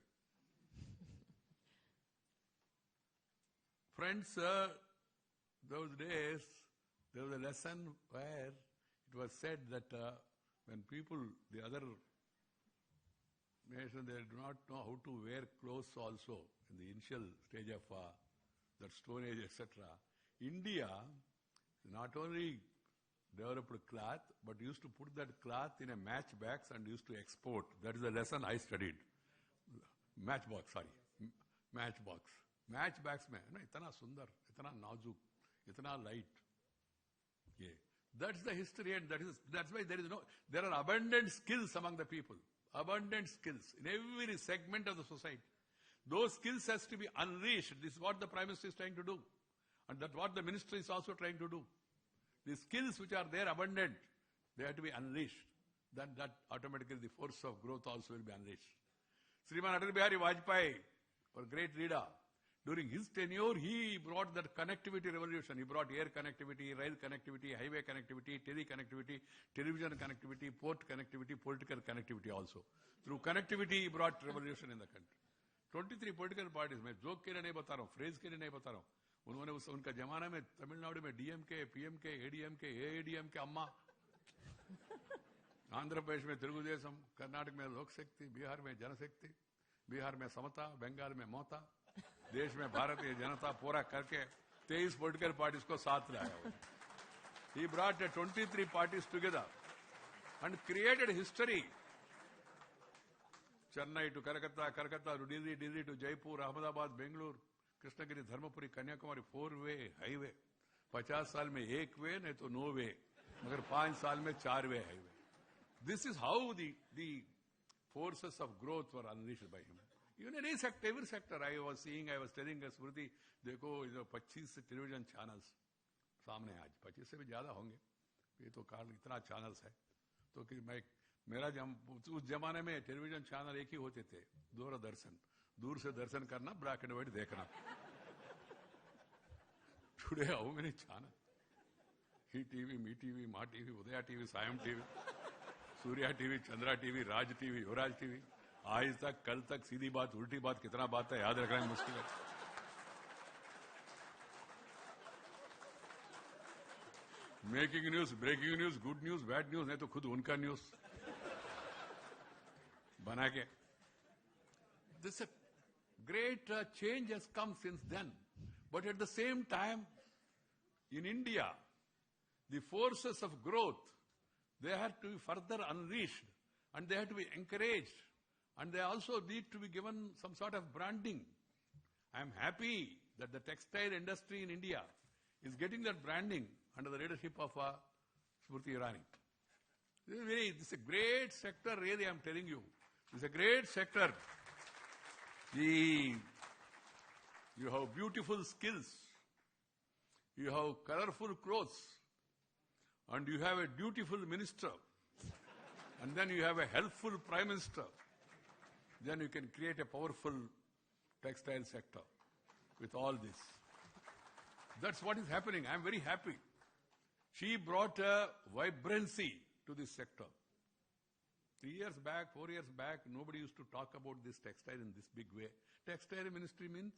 Friends, those days, there was a lesson where it was said that when people, the other nation, they do not know how to wear clothes also in the initial stage of that Stone Age, etc. India not only developed cloth, but used to put that cloth in a matchbox and used to export. That is the lesson I studied. Matchbox. Matchbox में ना इतना सुंदर, इतना नाजुक, इतना light. Yeah. That's the history, and that's why there are abundant skills among the people. Abundant skills in every segment of the society. Those skills has to be unleashed. This is what the Prime Minister is trying to do. And that's what the Ministry is also trying to do. The skills which are there abundant, they have to be unleashed. Then that automatically the force of growth also will be unleashed. Sriman Atal Bihari Vajpayee, our great leader, during his tenure, he brought that connectivity revolution. He brought air connectivity, rail connectivity, highway connectivity, teleconnectivity, television connectivity, port connectivity, political connectivity also. Through connectivity, he brought revolution in the country. 23 political parties में joke के लिए नहीं बता रहा हूं, phrase के लिए नहीं बता रहा हूं. उन्होंने उनका जमाना में तमिलनाडु में डीएमके, पीएमके, एडीएमके, एआईडीएमके अम्मा, आंध्र प्रदेश में तेलुगुदेशम, कर्नाटक में लोक शक्ति, बिहार में जनशक्ति, बिहार में समता, बंगाल में ममता, देश में भारतीय जनता पूरा करके 23 पॉलिटिकल पार्टीज को साथ लाया. He brought 23 parties together and created history. Chennai to Calcutta, Calcutta to Delhi, Delhi to Jaipur, Ahmedabad, Bangalore, Krishnagiri, Dharmapuri, Kanyakumari, 4-way highway. 50 साल में एक वे नहीं तो नो वे, मगर 5 साल में 4 वे highway. This is how the forces of growth were unleashed by him. Even in every sector I was telling Smriti, देखो 25 television channels सामने आज 25 से भी ज्यादा होंगे. ये तो काल इतना चैनल्स है. तो कि उस जमाने में टेलीविजन चैनल एक ही होते थे, दूरदर्शन. दूर से दर्शन करना, ब्लैक एंड व्हाइट देखना. Today how many channel? ही टीवी, मी TV, Maa TV, Udaya TV, सायम TV, Surya TV, Chandra TV, Raj TV, Yuvraj TV. Aaj Tak, कल तक, सीधी बात, उल्टी बात, कितना बात है याद रखना मुश्किल है. Making news, breaking news, good news, bad news, नहीं तो खुद उनका न्यूज बना के. This great change has come since then. But at the same time, in India, the forces of growth, they have to be further unleashed and they have to be encouraged and they also need to be given some sort of branding. I am happy that the textile industry in India is getting that branding under the leadership of Smriti Irani. This is a great sector, really, I am telling you. This is a great sector. You have beautiful skills, you have colorful clothes, and you have a dutiful minister, and then you have a helpful prime minister. Then you can create a powerful textile sector with all this. That's what is happening. I am very happy. She brought a vibrancy to this sector. 3 years back, 4 years back, nobody used to talk about this textile in this big way. Textile ministry means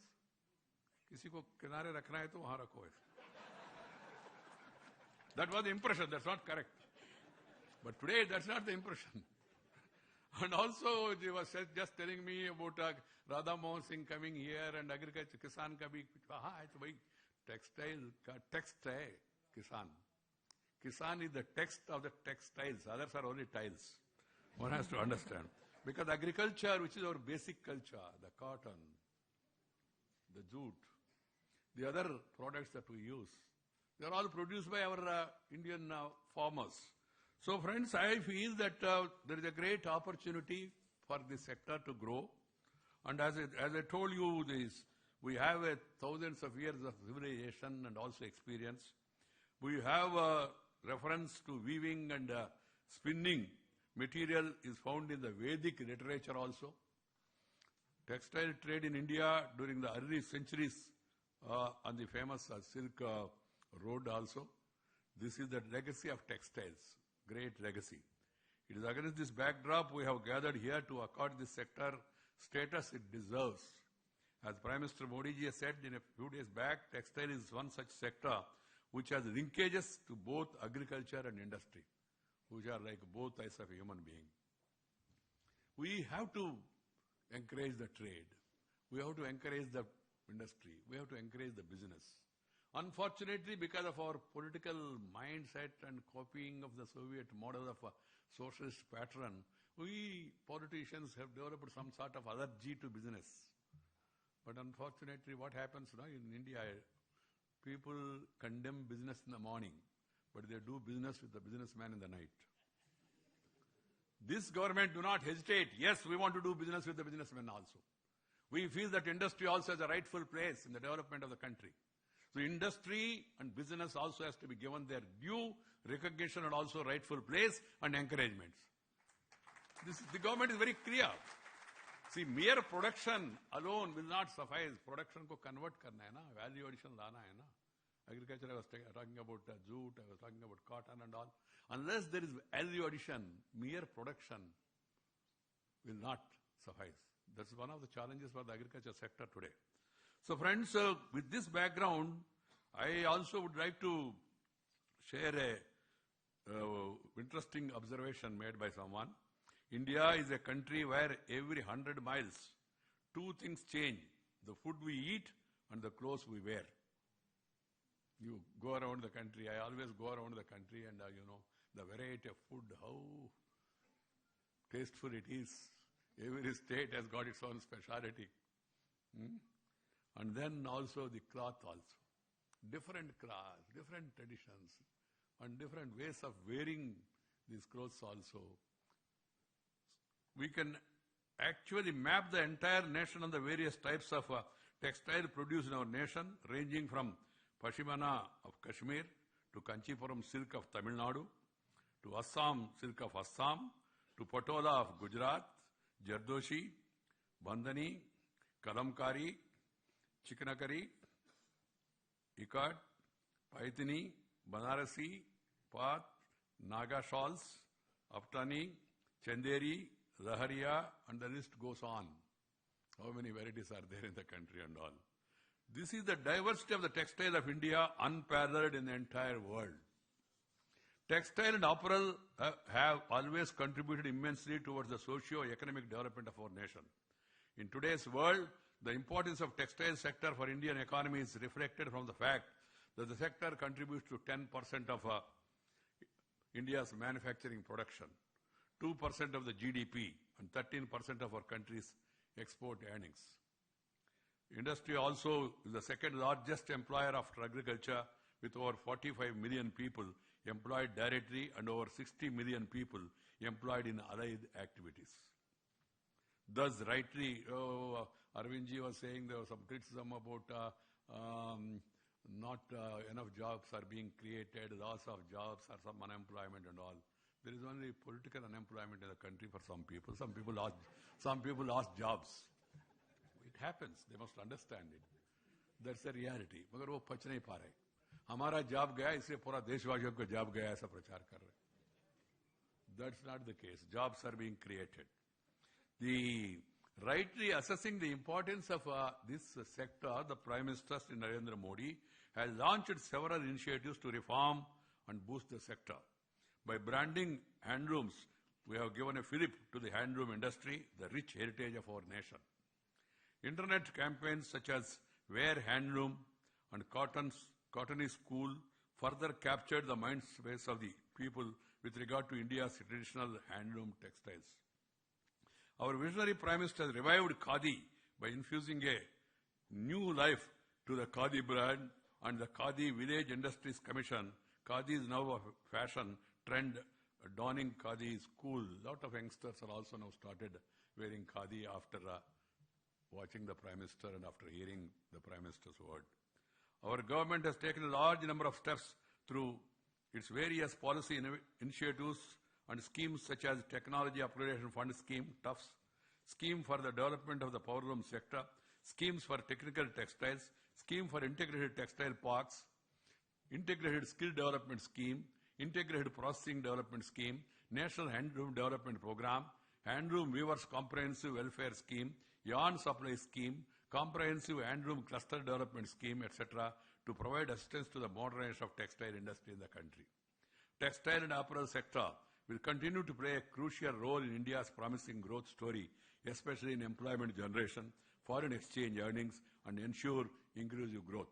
किसी को किनारे रखना है तो वहां रखो. That was the impression. That's not correct. But today, that's not the impression. And also, they was just telling me about Radha Mohan Singh coming here and agriculture, Kisan ka bhi. It's very textile, text hai, Kisan. Kisan is the text of the textiles. Others are only tiles. One has to understand. Because agriculture, which is our basic culture, the cotton, the jute, the other products that we use, they are all produced by our Indian farmers. So friends, I feel that there is a great opportunity for this sector to grow. And as I told you, we have thousands of years of civilization and also experience. We have a reference to weaving and spinning. Material is found in the Vedic literature also. Textile trade in India during the early centuries on the famous Silk Road also. This is the legacy of textiles, great legacy. It is against this backdrop we have gathered here to accord this sector status it deserves. As Prime Minister Modi ji has said in a few days back, textile is one such sector which has linkages to both agriculture and industry, which are like both sides of a human being. We have to encourage the trade. We have to encourage the industry. We have to encourage the business. Unfortunately, because of our political mindset and copying of the Soviet model of a socialist pattern, we politicians have developed some sort of allergy to business. But unfortunately, what happens now in India, people condemn business in the morning, but they do business with the businessman in the night. This government do not hesitate. Yes, we want to do business with the businessmen also. We feel that industry also has a rightful place in the development of the country. So industry and business also has to be given their due recognition and also rightful place and encouragements. The government is very clear. See, mere production alone will not suffice. Production ko convert karna hai na, value addition lana hai na. Agriculture, I was talking about jute, I was talking about cotton and all. Unless there is value addition, mere production will not suffice. That's one of the challenges for the agriculture sector today. So friends, with this background, I also would like to share a interesting observation made by someone. India is a country where every 100 miles, two things change: the food we eat and the clothes we wear. You go around the country, I always go around the country, and the variety of food, how tasteful it is. Every state has got its own speciality. And then also the cloth also. Different cloth, different traditions, and different ways of wearing these clothes also. We can actually map the entire nation on the various types of textile produced in our nation, ranging from Pashmina of Kashmir to Kanchipuram silk of Tamil Nadu, to Assam silk of Assam, to Patola of Gujarat, Jardoshi, Bandhani, Kalamkari, Chikanakari, Ikat, Paithani, Banarasi, Path, Naga shawls, Aftani, Chanderi, Lahariya, and the list goes on. How many varieties are there in the country and all. This is the diversity of the textile of India, unparalleled in the entire world. Textile and apparel have always contributed immensely towards the socio-economic development of our nation. In today's world, the importance of textile sector for Indian economy is reflected from the fact that the sector contributes to 10% of India's manufacturing production, 2% of the GDP, and 13% of our country's export earnings. Industry also is the second largest employer after agriculture, with over 45 million people employed directly and over 60 million people employed in allied activities. Thus, rightly, Arvindji was saying there was some criticism about not enough jobs are being created, loss of jobs, or some unemployment and all. There is only political unemployment in the country for some people. Some people lost jobs. It happens. They must understand it. That's the reality. मगर वो पच नहीं पा रहे. हमारा job गया इसलिए पूरा देशवासियों को जॉब गया ऐसा प्रचार कर रहे. That's not the case. Jobs are being created. The rightly assessing the importance of this sector, the Prime Minister Shri Narendra Modi has launched several initiatives to reform and boost the sector. By branding handlooms, we have given a fillip to the handloom industry, the rich heritage of our nation. Internet campaigns such as Wear Handloom and Cotton is Cool further captured the mind space of the people with regard to India's traditional handloom textiles. Our visionary Prime Minister has revived Khadi by infusing a new life to the Khadi brand and the Khadi Village Industries Commission. Khadi is now a fashion trend. Donning Khadi is cool. A lot of youngsters are also now started wearing Khadi after watching the Prime Minister and after hearing the Prime Minister's word. Our government has taken a large number of steps through its various policy initiatives and schemes such as Technology Upgradation Fund Scheme, TUFS, Scheme for the Development of the Powerloom Sector, Schemes for Technical Textiles, Scheme for Integrated Textile Parks, Integrated Skill Development Scheme, Integrated Processing Development Scheme, National Handloom Development Program, Handloom Weavers Comprehensive Welfare Scheme, Yarn Supply Scheme, Comprehensive Handloom Cluster Development Scheme, etc., to provide assistance to the modernization of textile industry in the country. Textile and apparel sector will continue to play a crucial role in India's promising growth story, especially in employment generation, foreign exchange earnings, and ensure inclusive growth.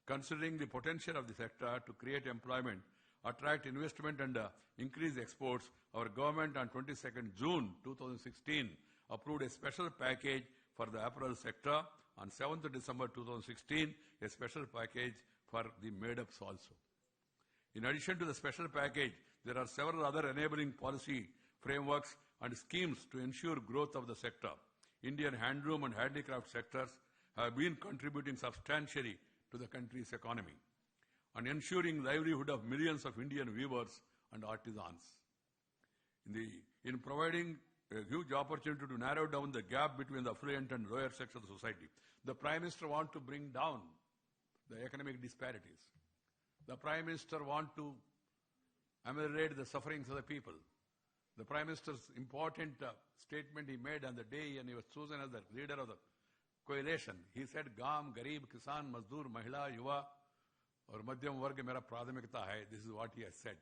Considering the potential of the sector to create employment, attract investment, and increase exports, our government on 22nd June 2016 approved a special package for the apparel sector. On 7th December 2016, a special package for the made-ups also. In addition to the special package, there are several other enabling policy frameworks and schemes to ensure growth of the sector. Indian handloom and handicraft sectors have been contributing substantially to the country's economy and ensuring livelihood of millions of Indian weavers and artisans. In providing a huge opportunity to narrow down the gap between the affluent and lower sections of the society, the Prime Minister wants to bring down the economic disparities. The Prime Minister wants to ameliorate the sufferings of the people. The Prime Minister's important statement he made on the day when he was chosen as the leader of the coalition. He said, Gaam, Garib, Kisan, Mazdoor, Mahila, Yuva, or Madhyam Varga mera pradhamikta hai. This is what he has said.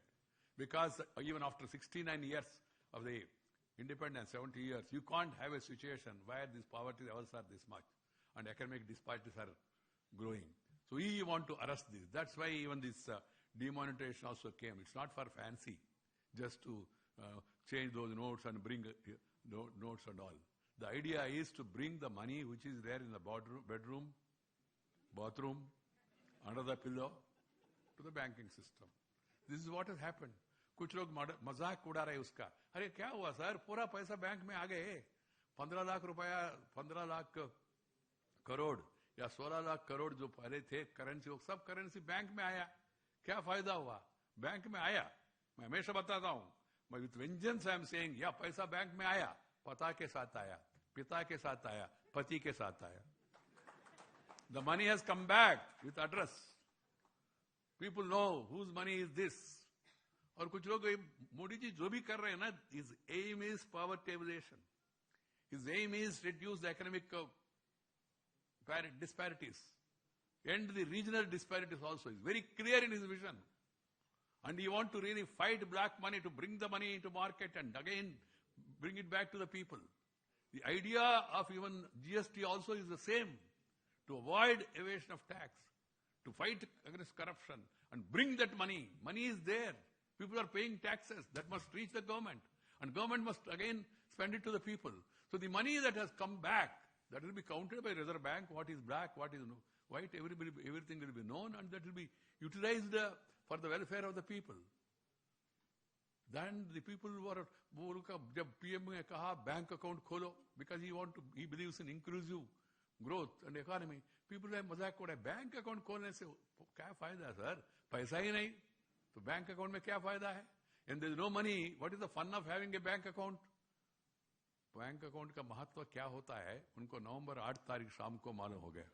Because even after 69 years of the independence, 70 years, you can't have a situation where these poverty levels are this much and economic disparities are growing. So we want to arrest this. That's why even this demonetization also came. It's not for fancy, just to change those notes and bring notes and all. The idea is to bring the money which is there in the bedroom, bathroom, under the pillow, to the banking system. This is what has happened. कुछ लोग मजाक उड़ा रहे उसका. अरे क्या हुआ sir, पूरा पैसा बैंक में आ गए. 15 लाख रुपया, 15 लाख करोड़ या 16 लाख करोड़ जो पहले थे करेंसी, वो सब करेंसी बैंक में आया. क्या फायदा हुआ? बैंक में आया. मैं हमेशा बताता हूं, मैं with vengeance I am saying, या पैसा बैंक में आया, पता के साथ आया, पिता के साथ आया, पति के साथ आया. The money has come back with address. People know whose money is this. और कुछ लोग मोदी जी जो भी कर रहे हैं ना, his aim is poverty. His aim is reduce the economic disparities, end the regional disparities also. He's very clear in his vision. And he want to really fight black money, to bring the money into market and again bring it back to the people. The idea of even GST also is the same, to avoid evasion of tax, to fight against corruption and bring that money. Money is there. People are paying taxes. That must reach the government. And government must again spend it to the people. So the money that has come back, that will be counted by Reserve Bank, what is black, what is white, everything will be known, and that will be utilized for the welfare of the people. Then the people were, जब PM ने कहा bank account खोलो, because he believes in inclusive growth and economy. People have मजाक उड़ाया, bank account खोलने से क्या फायदा है सर? पैसा ही नहीं, तो बैंक अकाउंट में क्या फायदा है? And there is no money. What is the fun of having a bank account? Bank account का महत्व क्या होता है, उनको नवंबर 8 तारीख शाम को मालूम हो गया.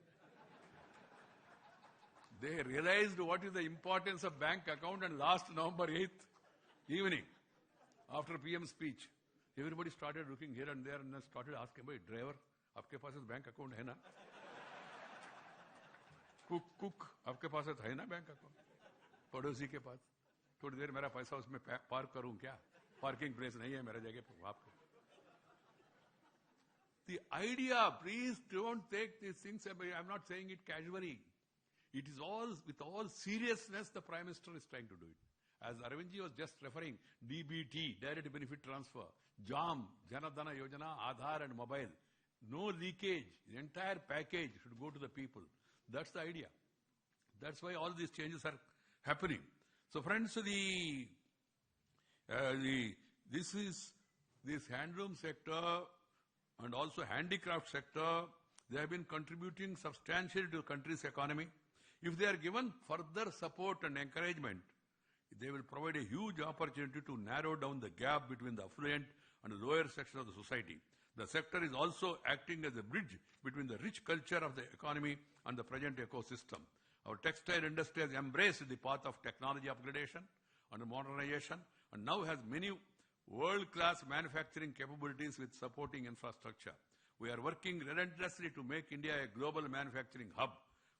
They realized what is the importance of bank account, and last November 8th evening, after PM's speech, everybody started looking here and there and then started asking, "Hey, driver, आपके पास बैंक अकाउंट है ना? Cook आपके पास है ना bank account? पड़ोसी के पास थोड़ी देर मेरा पैसा उसमें पार्क करूं क्या? पार्किंग प्लेस नहीं है मेरे जगह पे आपको." The idea, please don't take these things. I'm not saying it casually. It is all, with all seriousness, the Prime Minister is trying to do it. As Arvindji was just referring, DBT, Direct Benefit Transfer, JAM, Jana Dana Yojana, Aadhaar and mobile. No leakage. The entire package should go to the people. That's the idea. That's why all these changes are happening. So friends, this handloom sector and also handicraft sector, they have been contributing substantially to the country's economy. If they are given further support and encouragement, they will provide a huge opportunity to narrow down the gap between the affluent and the lower section of the society. The sector is also acting as a bridge between the rich culture of the economy and the present ecosystem. Our textile industry has embraced the path of technology upgradation and modernization, and now has many world-class manufacturing capabilities with supporting infrastructure. We are working relentlessly to make India a global manufacturing hub.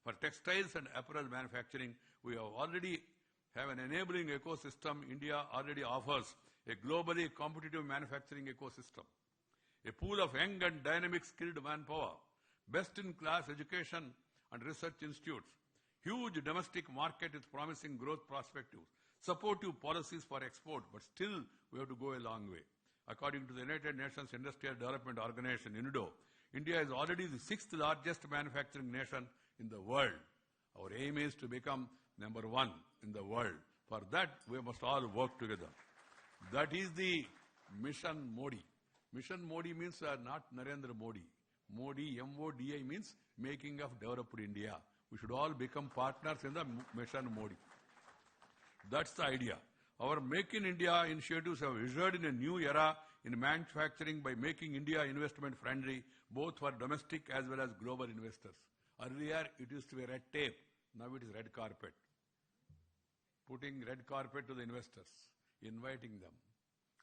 For textiles and apparel manufacturing, we already have an enabling ecosystem. India already offers a globally competitive manufacturing ecosystem, a pool of young and dynamic skilled manpower, best-in-class education and research institutes, huge domestic market with promising growth perspectives, supportive policies for export, but still we have to go a long way. According to the United Nations Industrial Development Organization, UNIDO, India is already the 6th largest manufacturing nation in the world. Our aim is to become number 1 in the world. For that, we must all work together. That is the Mission Modi. Mission Modi means not Narendra Modi. Modi, M-O-D-I, means making of developed India. We should all become partners in the Mission Modi. That's the idea. Our Make in India initiatives have ushered in a new era in manufacturing by making India investment friendly, both for domestic as well as global investors. Earlier, it used to be red tape. Now it is red carpet. Putting red carpet to the investors, inviting them.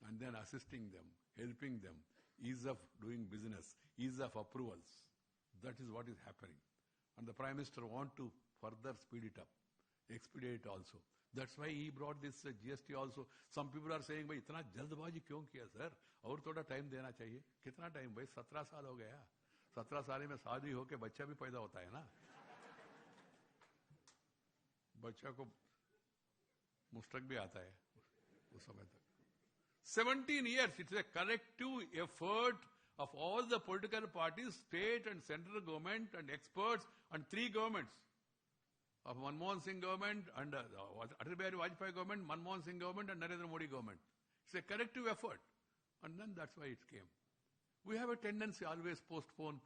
and then assisting them, helping them, ease of doing business, ease of approvals. That is what is happening. And the Prime Minister want to further speed it up, expedite it also. That's why he brought this GST also. Some people are saying, भाई इतना जल्दबाजी क्यों किया sir? और थोड़ा time देना चाहिए. कितना टाइम भाई? 17 साल हो गया. 17 साल में शादी होके बच्चा भी पैदा होता है ना. बच्चा को मुस्तक भी आता है उस समय तक. 17 years, it's a collective effort of all the political parties, state and central government and experts and 3 governments. Of Manmohan Singh government and Atal Bihari Vajpayee government, Manmohan Singh government and Narendra Modi government. It's a collective effort. And then that's why it came. We have a tendency always postpone.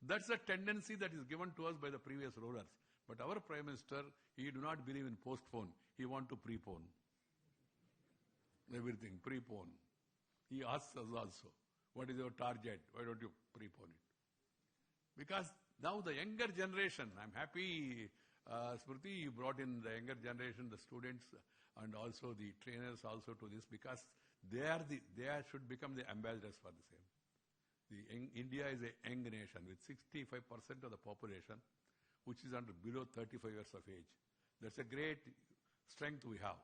That's a tendency that is given to us by the previous rulers. But our Prime Minister, he do not believe in postpone. He want to prepone. Everything, prepone. He asks us also, what is your target? Why don't you prepone it? Because now the younger generation, I'm happy, Smriti, you brought in the younger generation, the students and also the trainers also to this, because they should become the ambassadors for the same. India is a young nation with 65% of the population, which is below 35 years of age. That's a great strength we have.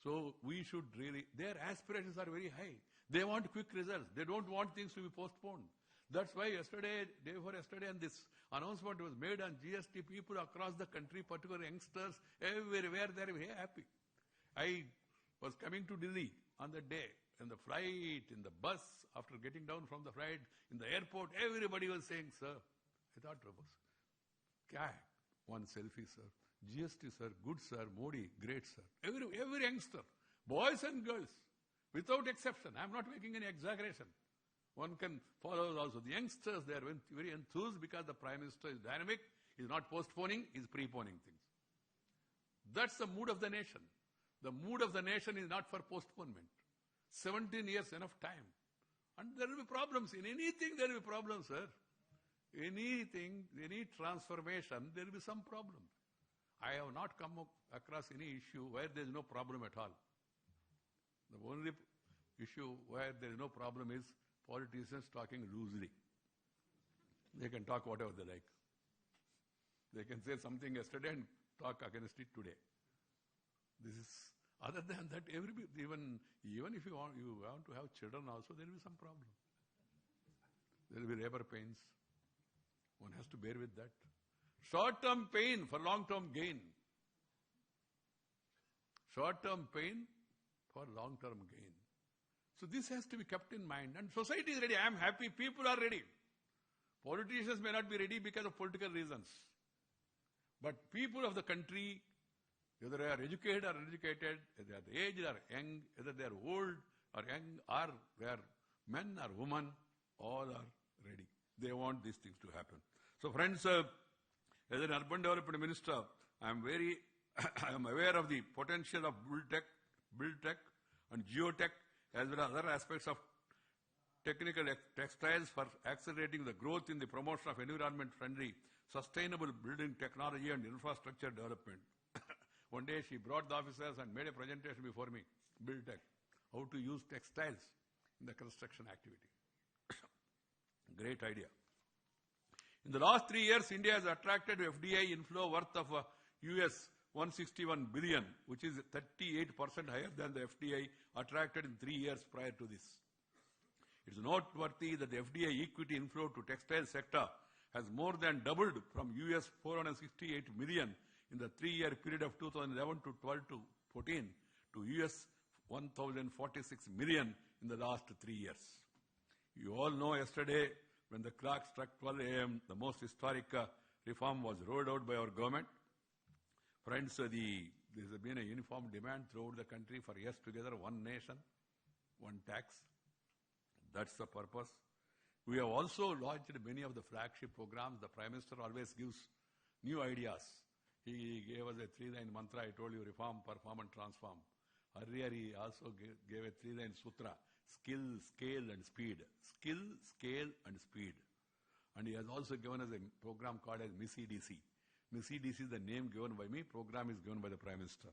So we should really, their aspirations are very high. They want quick results. They don't want things to be postponed. That's why day before yesterday, and this announcement was made on GST, people across the country, particularly youngsters, everywhere, they're very happy. I was coming to Delhi on the day, in the flight, in the bus, after getting down from the flight, in the airport, everybody was saying, sir, I thought, kya hai? One selfie, sir. GST, sir. Good, sir. Modi, great, sir. Every youngster, boys and girls, without exception. I'm not making any exaggeration. One can follow also. The youngsters, they are very enthused because the Prime Minister is dynamic. He's not postponing, he's preponing things. That's the mood of the nation. The mood of the nation is not for postponement. 17 years, enough time. And there will be problems. In anything, there will be problems, sir. Anything, any transformation, there will be some problem. I have not come across any issue where there is no problem at all. The only issue where there is no problem is politicians talking loosely. They can talk whatever they like. They can say something yesterday and talk against it today. This is, other than that, even if you want to have children also, there will be some problem. There will be labor pains. One has to bear with that. Short-term pain for long-term gain. Short-term pain for long-term gain. So this has to be kept in mind. And society is ready. I am happy. People are ready. Politicians may not be ready because of political reasons. But people of the country, whether they are educated or uneducated, whether they are the aged or young, whether they are old or young, or they are men or women, all are ready. They want these things to happen. So friends, as an urban development minister, I am aware of the potential of build tech and geotech, as well as other aspects of technical textiles for accelerating the growth in the promotion of environment-friendly, sustainable building technology and infrastructure development. One day she brought the officers and made a presentation before me, build tech, how to use textiles in the construction activity. Great idea. In the last 3 years, India has attracted FDI inflow worth of US 161 billion, which is 38% higher than the FDI attracted in 3 years prior to this. It is noteworthy that the FDI equity inflow to textile sector has more than doubled from US 468 million in the 3-year period of 2011 to 12 to 14 to US 1,046 million in the last 3 years. You all know yesterday when the clock struck 12 a.m., the most historic reform was rolled out by our government. Friends, there has been a uniform demand throughout the country for yes together, one nation, one tax. That's the purpose. We have also launched many of the flagship programs. The Prime Minister always gives new ideas. He gave us a 3-line mantra. I told you, reform, perform and transform. Earlier he also gave a 3-line sutra. Skill, scale and speed. Skill, scale and speed. And he has also given us a program called as MISI-DC. MISI-DC is the name given by me. Program is given by the Prime Minister.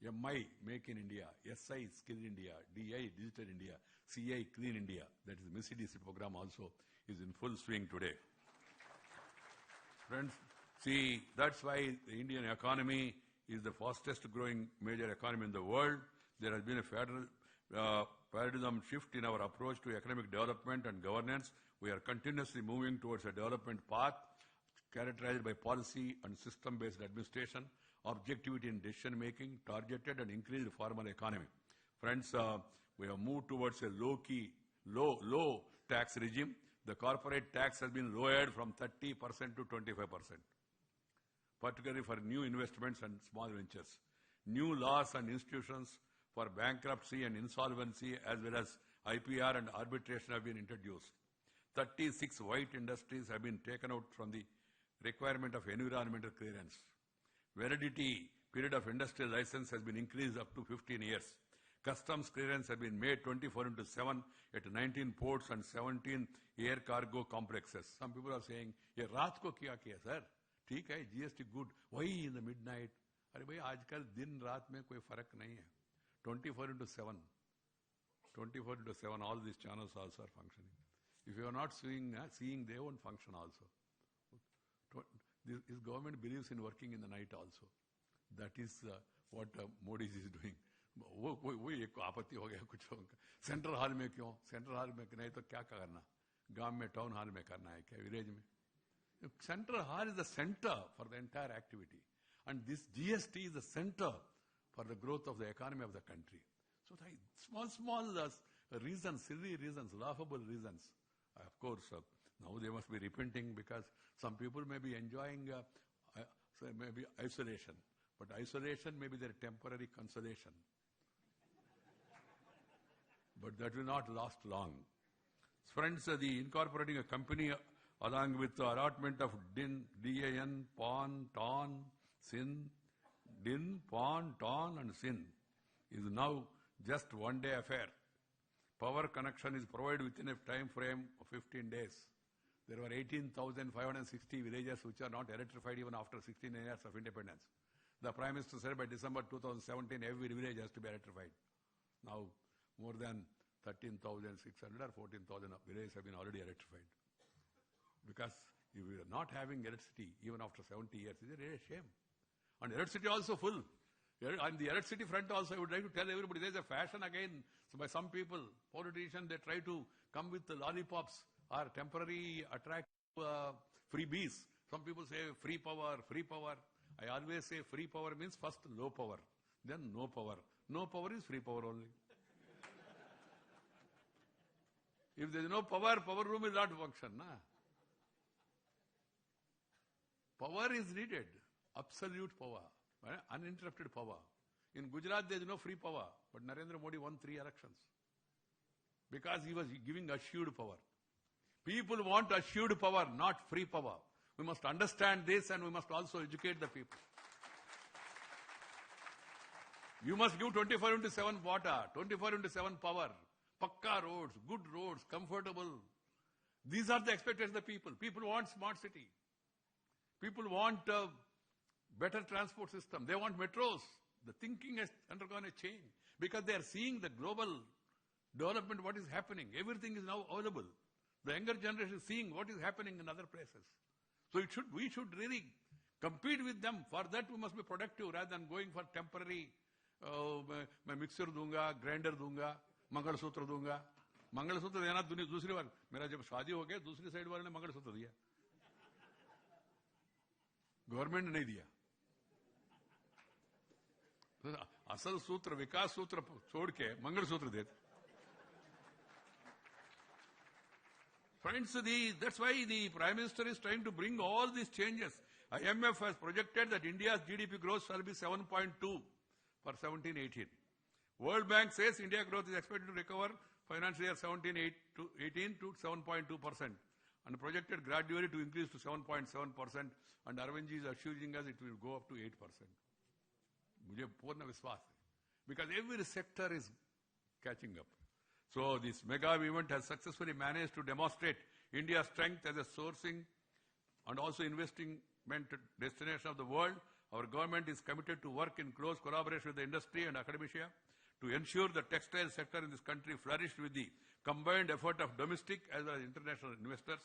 MI, Make in India, SI, Skill India, DI, Digital India, CI, Clean India. That is Mercedes program also is in full swing today. Friends, see, that's why the Indian economy is the fastest growing major economy in the world. There has been a federal paradigm shift in our approach to economic development and governance. We are continuously moving towards a development path characterized by policy and system-based administration, objectivity in decision-making, targeted and increased formal economy. Friends, we have moved towards a low tax regime. The corporate tax has been lowered from 30% to 25%, particularly for new investments and small ventures. New laws and institutions for bankruptcy and insolvency as well as IPR and arbitration have been introduced. 36 white industries have been taken out from the requirement of environmental clearance. Validity period of industrial license has been increased up to 15 years. Customs clearance has been made 24/7 at 19 ports and 17 air cargo complexes. Some people are saying, "Ye raat ko kya kiya, sir? ठीक है, GST good. Why in the midnight?" अरे भाई आजकल दिन रात में कोई फर्क नहीं है. 24/7, all these channels also are functioning. If you are not seeing, they won't function also. This government believes in working in the night also. That is what Modi is doing. वो एक आपत्ति हो गया कुछ लोगों का. सेंट्रल हॉल में क्यों? सेंट्रल हॉल में नहीं तो क्या करना? गांव में टाउन हॉल में करना है क्या? विलेज में? Central hall is the center for the entire activity. And this GST is the center for the growth of the economy of the country. So small reasons, silly reasons, laughable reasons. Of course, now they must be repenting because some people may be enjoying maybe isolation. But isolation may be their temporary consolation. But that will not last long. Friends, the incorporating a company along with the allotment of DIN, DAN, PON, TON, SIN, DIN, PON, TON and SIN is now just one-day affair. Power connection is provided within a time frame of 15 days. There were 18,560 villages which are not electrified even after 16 years of independence. The Prime Minister said by December 2017 every village has to be electrified. Now more than 13,600 or 14,000 villages have been already electrified. Because if we are not having electricity even after 70 years, it's a really shame. And electricity also full. On the electricity front also, I would like to tell everybody, there's a fashion again. So by some people, politicians, they try to come with the lollipops or temporary attract freebies. Some people say free power, free power. I always say free power means first low power, then no power. No power is free power only. If there is no power, power room will not function. Nah? Power is needed, absolute power, uninterrupted power. In Gujarat, there is no free power, but Narendra Modi won 3 elections because he was giving assured power. People want assured power, not free power. We must understand this and we must also educate the people. You must give 24/7 water, 24/7 power, pakka roads, good roads, comfortable. These are the expectations of the people. People want smart city. People want a better transport system. They want metros. The thinking has undergone a change because they are seeing the global development, what is happening. Everything is now available. The younger generation is seeing what is happening in other places. So we should really compete with them. For that we must be productive rather than going for temporary, मैं mixer दूंगा, grinder दूंगा, मंगलसूत्र दूंगा. मंगलसूत्र देना दूसरी बार. मेरा जब शादी हो गया दूसरी साइड वाले ने मंगलसूत्र दिया. गवर्नमेंट ने नहीं दिया. असल सूत्र विकास सूत्र छोड़ के मंगलसूत्र देते. Friends, that's why the Prime Minister is trying to bring all these changes. IMF has projected that India's GDP growth shall be 7.2 for 17-18. World Bank says India growth is expected to recover financial year 17-18 to 7.2% and projected gradually to increase to 7.7%, and Arvindji is assuring us it will go up to 8%. मुझे पूर्ण विश्वास है. Because every sector is catching up. So this mega event has successfully managed to demonstrate India's strength as a sourcing and also investment destination of the world. Our government is committed to work in close collaboration with the industry and academia to ensure the textile sector in this country flourished with the combined effort of domestic as well as international investors.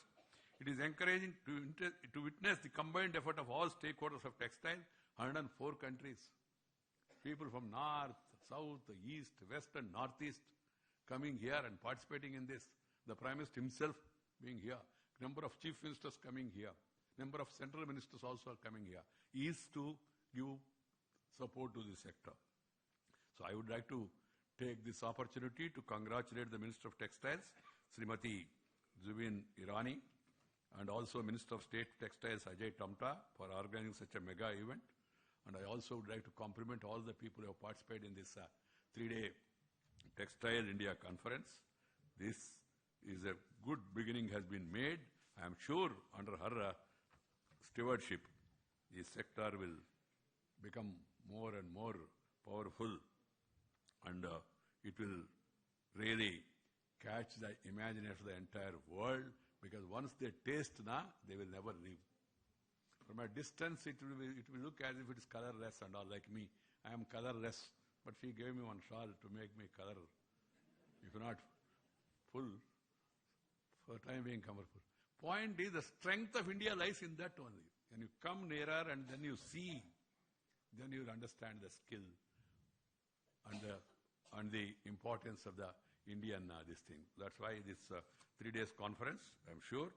It is encouraging to witness the combined effort of all stakeholders of textile, 104 countries. People from north, south, east, west and northeast coming here and participating in this. The Prime Minister himself being here. Number of chief ministers coming here. Number of central ministers also are coming here. Is to give support to this sector. So I would like to take this opportunity to congratulate the Minister of Textiles, Srimati Zubin Irani, and also Minister of State Textiles Ajay Tamta for organizing such a mega event. And I also would like to compliment all the people who have participated in this 3-day Textile India conference. This is a good beginning has been made. I am sure under her stewardship, this sector will become more and more powerful, and it will really catch the imagination of the entire world, because once they taste they will never leave. From a distance, it will look as if it is colorless and all, like me. I am colorless, but she gave me one shawl to make me color, if not full, for time being colorful. Point is, the strength of India lies in that only. When you come nearer and then you see, then you will understand the skill and the importance of the Indian this thing. That's why this 3 days conference, I'm sure,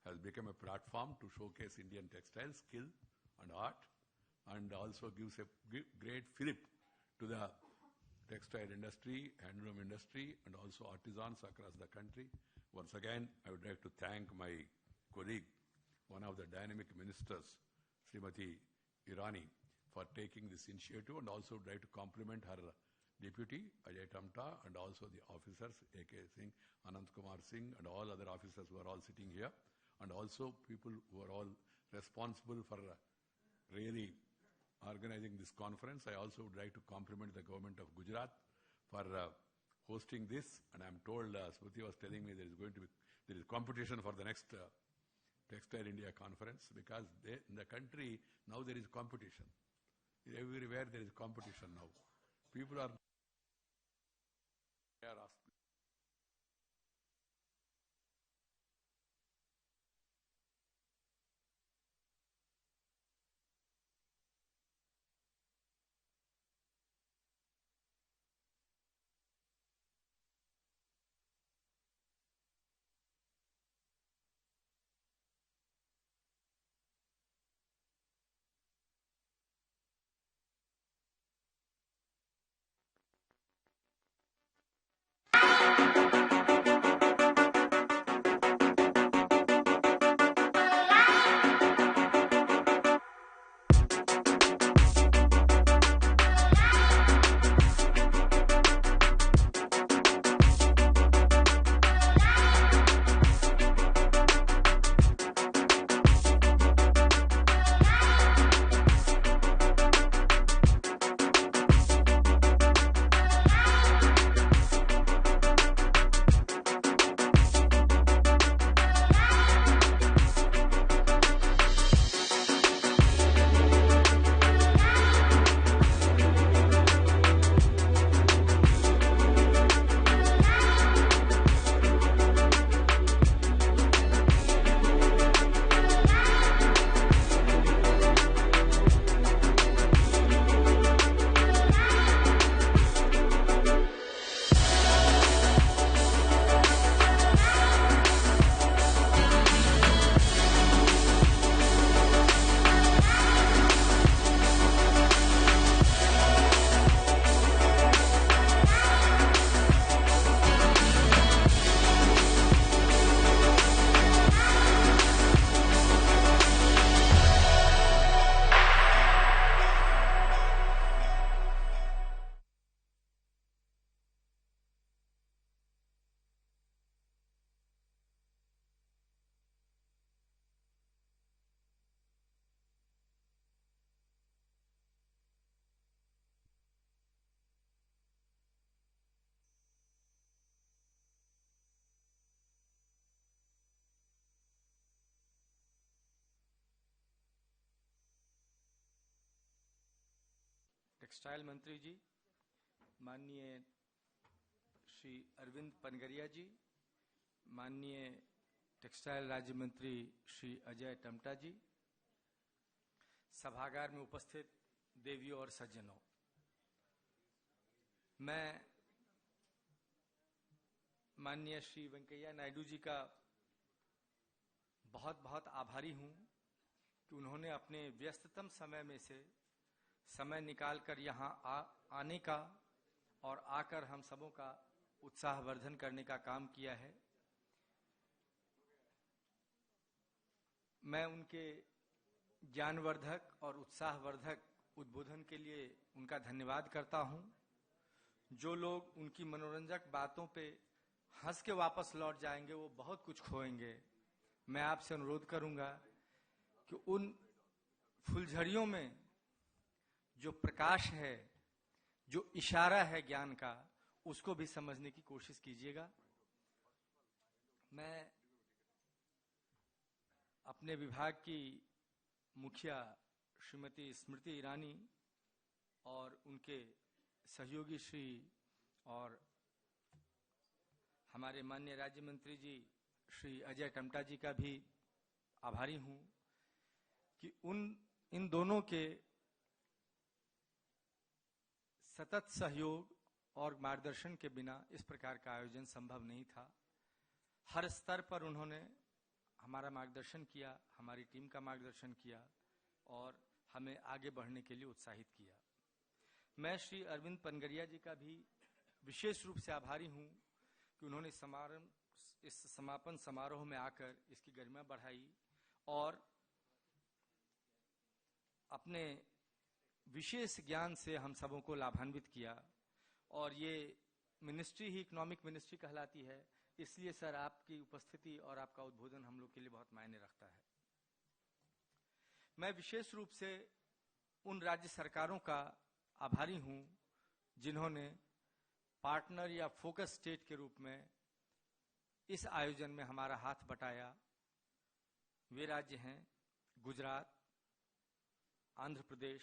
has become a platform to showcase Indian textile skill and art, and also gives a great fillip to the textile industry, handloom industry, and also artisans across the country. Once again, I would like to thank my colleague, one of the dynamic ministers, Srimati Irani, for taking this initiative, and also would like to compliment her deputy, Ajay Tamta, and also the officers, A.K. Singh, Anant Kumar Singh, and all other officers who are all sitting here, and also people who are all responsible for really organizing this conference. I also would like to compliment the government of Gujarat for hosting this, and I'm told, Smriti was telling me there is competition for the next Textile India conference, because in the country now there is competition. Everywhere there is competition now. People are asking. Textile मंत्री जी, माननीय श्री अरविंद पनगरिया जी, माननीय textile राज्य मंत्री श्री अजय टमटा जी, सभागार में उपस्थित देवियों और सज्जनों, मैं माननीय श्री वेंकैया नायडू जी का बहुत बहुत आभारी हूं कि उन्होंने अपने व्यस्ततम समय में से समय निकालकर यहां आने का और आकर हम सबों का उत्साहवर्धन करने का काम किया है। मैं उनके ज्ञानवर्धक और उत्साहवर्धक उद्बोधन के लिए उनका धन्यवाद करता हूं। जो लोग उनकी मनोरंजक बातों पे हंस के वापस लौट जाएंगे वो बहुत कुछ खोएंगे। मैं आपसे अनुरोध करूंगा कि उन फुलझड़ियों में जो प्रकाश है, जो इशारा है ज्ञान का, उसको भी समझने की कोशिश कीजिएगा। मैं अपने विभाग की मुखिया श्रीमती स्मृति ईरानी और उनके सहयोगी श्री और हमारे माननीय राज्य मंत्री जी श्री अजय टमटा जी का भी आभारी हूं कि इन दोनों के सतत सहयोग और मार्गदर्शन के बिना इस प्रकार का आयोजन संभव नहीं था। हर स्तर पर उन्होंने हमारा मार्गदर्शन किया, हमारी टीम का मार्गदर्शन किया और हमें आगे बढ़ने के लिए उत्साहित किया। मैं श्री अरविंद पनगरिया जी का भी विशेष रूप से आभारी हूं कि उन्होंने इस समापन समारोह में आकर इसकी गरिमा बढ़ाई और अपने विशेष ज्ञान से हम सबों को लाभान्वित किया। और ये मिनिस्ट्री ही इकोनॉमिक मिनिस्ट्री कहलाती है, इसलिए सर आपकी उपस्थिति और आपका उद्बोधन हम लोग के लिए बहुत मायने रखता है। मैं विशेष रूप से उन राज्य सरकारों का आभारी हूं जिन्होंने पार्टनर या फोकस स्टेट के रूप में इस आयोजन में हमारा हाथ बटाया। वे राज्य हैं गुजरात, आंध्र प्रदेश,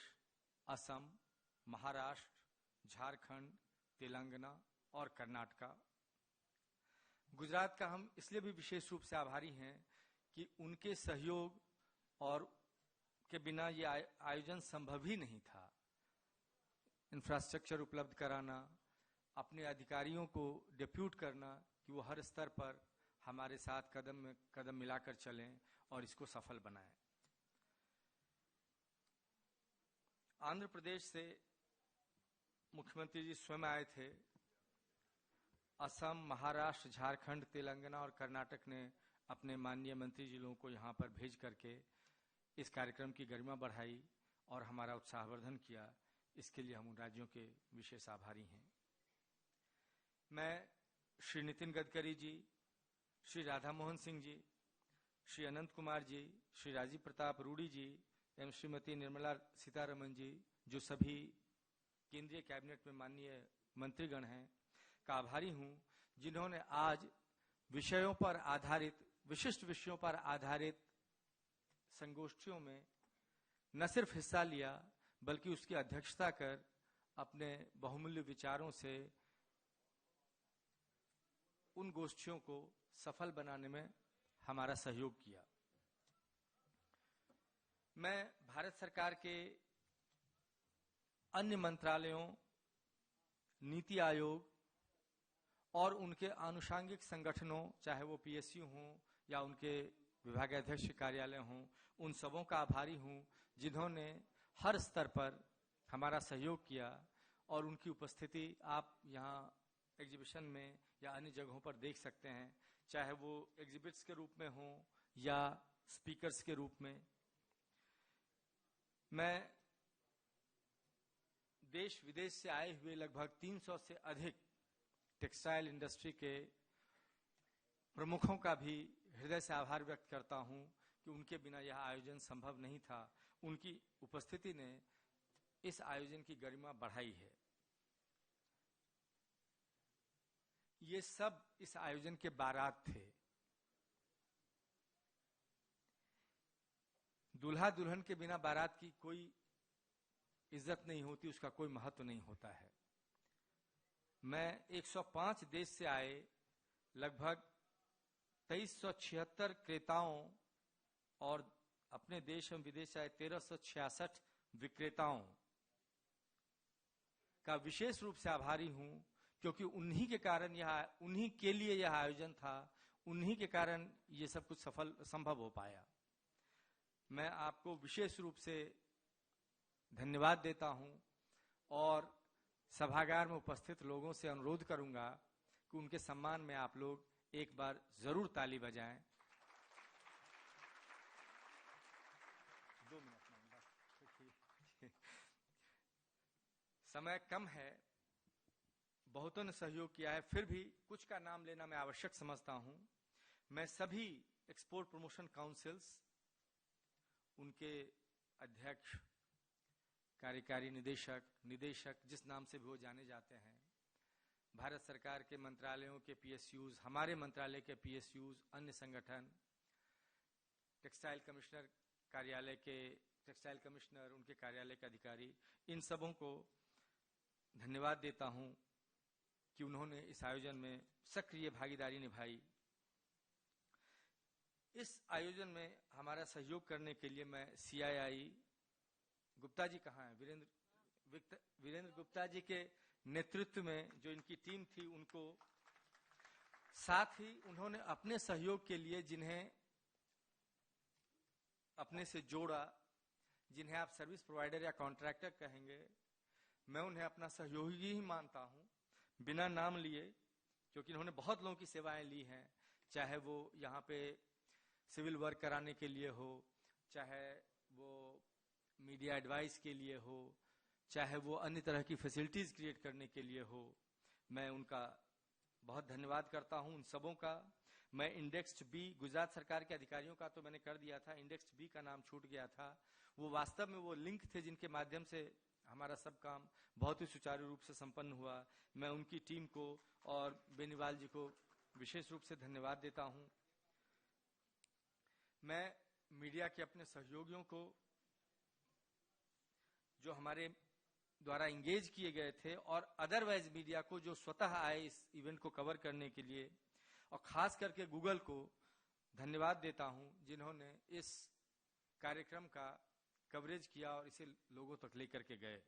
असम, महाराष्ट्र, झारखंड, तेलंगाना और कर्नाटका। गुजरात का हम इसलिए भी विशेष रूप से आभारी हैं कि उनके सहयोग और के बिना ये आयोजन संभव ही नहीं था। इंफ्रास्ट्रक्चर उपलब्ध कराना, अपने अधिकारियों को डिप्यूट करना कि वो हर स्तर पर हमारे साथ कदम में कदम मिलाकर चलें और इसको सफल बनाएं। आंध्र प्रदेश से मुख्यमंत्री जी स्वयं आए थे। असम, महाराष्ट्र, झारखंड, तेलंगाना और कर्नाटक ने अपने माननीय मंत्री जी लोगों को यहाँ पर भेज करके इस कार्यक्रम की गरिमा बढ़ाई और हमारा उत्साहवर्धन किया। इसके लिए हम उन राज्यों के विशेष आभारी हैं। मैं श्री नितिन गडकरी जी, श्री राधा मोहन सिंह जी, श्री अनंत कुमार जी, श्री राजीव प्रताप रूडी जी एवं श्रीमती निर्मला सीतारमन जी, जो सभी केंद्रीय कैबिनेट में माननीय मंत्रीगण हैं, का आभारी हूं जिन्होंने आज विषयों पर आधारित, विशिष्ट विषयों पर आधारित संगोष्ठियों में न सिर्फ हिस्सा लिया बल्कि उसकी अध्यक्षता कर अपने बहुमूल्य विचारों से उन गोष्ठियों को सफल बनाने में हमारा सहयोग किया। मैं भारत सरकार के अन्य मंत्रालयों, नीति आयोग और उनके आनुषांगिक संगठनों, चाहे वो पीएसयू हों या उनके विभागाध्यक्ष कार्यालय हों, उन सबों का आभारी हूं जिन्होंने हर स्तर पर हमारा सहयोग किया और उनकी उपस्थिति आप यहाँ एग्जीबिशन में या अन्य जगहों पर देख सकते हैं, चाहे वो एग्जिबिट्स के रूप में हो या स्पीकर्स के रूप में। मैं देश विदेश से आए हुए लगभग 300 से अधिक टेक्सटाइल इंडस्ट्री के प्रमुखों का भी हृदय से आभार व्यक्त करता हूं कि उनके बिना यह आयोजन संभव नहीं था। उनकी उपस्थिति ने इस आयोजन की गरिमा बढ़ाई है। ये सब इस आयोजन के बारात थे। दूल्हा दुल्हन के बिना बारात की कोई इज्जत नहीं होती, उसका कोई महत्व नहीं होता है। मैं 105 देश से आए लगभग 2376 क्रेताओं और अपने देश एवं विदेश से आए 1366 विक्रेताओं का विशेष रूप से आभारी हूं, क्योंकि उन्हीं के कारण उन्हीं के लिए यह आयोजन था, उन्हीं के कारण ये सब कुछ संभव हो पाया। मैं आपको विशेष रूप से धन्यवाद देता हूं और सभागार में उपस्थित लोगों से अनुरोध करूंगा कि उनके सम्मान में आप लोग एक बार जरूर ताली बजाएं। 2 मिनट में बस। समय कम है, बहुतों ने सहयोग किया है, फिर भी कुछ का नाम लेना मैं आवश्यक समझता हूं। मैं सभी एक्सपोर्ट प्रमोशन काउंसिल्स, उनके अध्यक्ष, कार्यकारी निदेशक जिस नाम से भी वो जाने जाते हैं, भारत सरकार के मंत्रालयों के पीएसयूज, हमारे मंत्रालय के पीएसयूज, अन्य संगठन, टेक्सटाइल कमिश्नर कार्यालय के टेक्सटाइल कमिश्नर, उनके कार्यालय के अधिकारी, इन सबों को धन्यवाद देता हूं कि उन्होंने इस आयोजन में सक्रिय भागीदारी निभाई। इस आयोजन में हमारा सहयोग करने के लिए मैं सीआईआई गुप्ता जी कहाँ हैं, वीरेंद्र गुप्ता जी के नेतृत्व में जो इनकी टीम थी, उनको साथ ही उन्होंने अपने सहयोग के लिए जिन्हें अपने से जोड़ा, जिन्हें आप सर्विस प्रोवाइडर या कॉन्ट्रैक्टर कहेंगे, मैं उन्हें अपना सहयोगी ही मानता हूं, बिना नाम लिए, क्योंकि इन्होंने बहुत लोगों की सेवाएं ली हैं, चाहे वो यहाँ पे सिविल वर्क कराने के लिए हो, चाहे वो मीडिया एडवाइस के लिए हो, चाहे वो अन्य तरह की फैसिलिटीज क्रिएट करने के लिए हो। मैं उनका बहुत धन्यवाद करता हूं, उन सबों का। मैं इंडेक्स्ड बी, गुजरात सरकार के अधिकारियों का तो मैंने कर दिया था, इंडेक्स्ड बी का नाम छूट गया था। वो वास्तव में वो लिंक थे जिनके माध्यम से हमारा सब काम बहुत ही सुचारू रूप से संपन्न हुआ। मैं उनकी टीम को और बेनीवाल जी को विशेष रूप से धन्यवाद देता हूं। मैं मीडिया के अपने सहयोगियों को, जो हमारे द्वारा इंगेज किए गए थे, और अदरवाइज मीडिया को जो स्वतः आए इस इवेंट को कवर करने के लिए, और खास करके गूगल को धन्यवाद देता हूं, जिन्होंने इस कार्यक्रम का कवरेज किया और इसे लोगों तक लेकर के गए।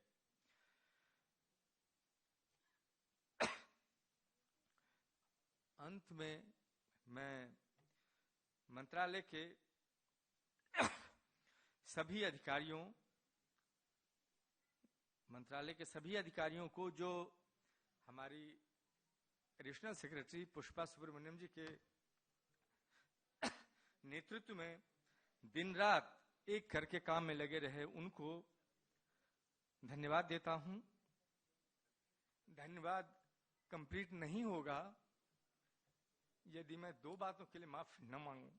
अंत में मैं मंत्रालय के सभी अधिकारियों को, जो हमारी एडिशनल सेक्रेटरी पुष्पा सुब्रमण्यम जी के नेतृत्व में दिन रात एक करके काम में लगे रहे, उनको धन्यवाद देता हूं। धन्यवाद कंप्लीट नहीं होगा यदि मैं 2 बातों के लिए माफी न मांगूं।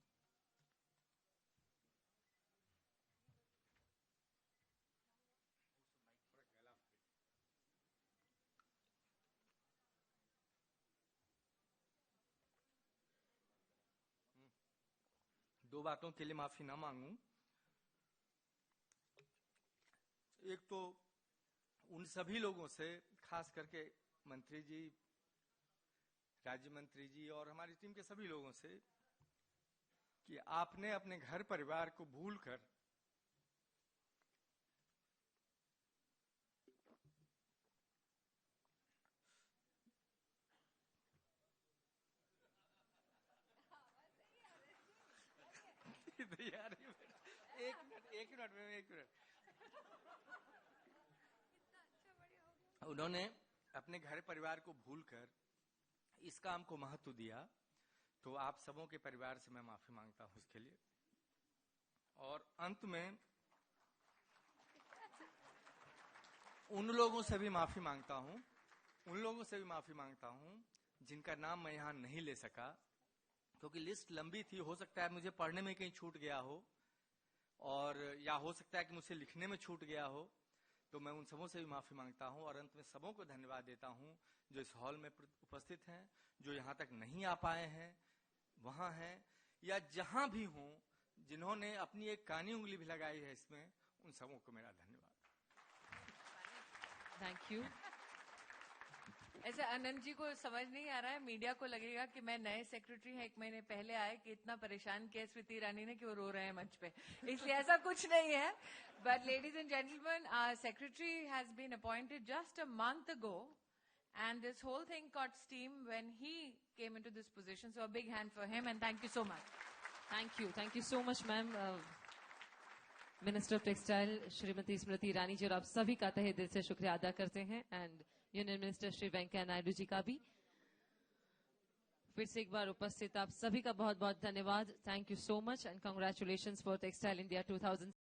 दो बातों के लिए माफी ना मांगूं। एक तो उन सभी लोगों से, खास करके मंत्री जी, राज्य मंत्री जी और हमारी टीम के सभी लोगों से, कि आपने अपने घर परिवार को भूलकर एक मिनट उन्होंने अपने घर परिवार को भूलकर इस काम को महत्व दिया, तो आप सबों के परिवार से मैं माफी मांगता हूं उसके लिए। और अंत में उन लोगों से भी माफी मांगता हूं जिनका नाम मैं यहां नहीं ले सका, क्योंकि लिस्ट लंबी थी। हो सकता है मुझे पढ़ने में कहीं छूट गया हो, और या हो सकता है कि मुझसे लिखने में छूट गया हो, तो मैं उन सबों से भी माफी मांगता हूं। और अंत में सबों को धन्यवाद देता हूं जो इस हॉल में उपस्थित हैं, जो यहां तक नहीं आ पाए हैं, वहां हैं, या जहां भी हों, जिन्होंने अपनी एक कानी उंगली भी लगाई है इसमें, उन सबों को मेरा धन्यवाद। Thank you. ऐसे अनंत जी को समझ नहीं आ रहा है, मीडिया को लगेगा कि मैं नए सेक्रेटरी हैं 1 महीने पहले आए कि इतना परेशान किया स्मृति ईरानी ने कि वो रो रहे हैं मंच पे, इसलिए ऐसा कुछ नहीं है. But ladies and gentleman, our secretary has been appointed just a month ago, and this whole thing caught steam when he came into this position. So a big hand for him, and thank you so much. Thank you so much, ma'am. Minister of textile Shrimati Smriti Irani ji और आप सभी का तहे दिल से शुक्रिया अदा करते हैं, and union minister Shri Venkaiah Naidu ji का भी फिर से एक बार उपस्थित आप सभी का बहुत बहुत धन्यवाद. Thank you so much and congratulations for textile India 2000.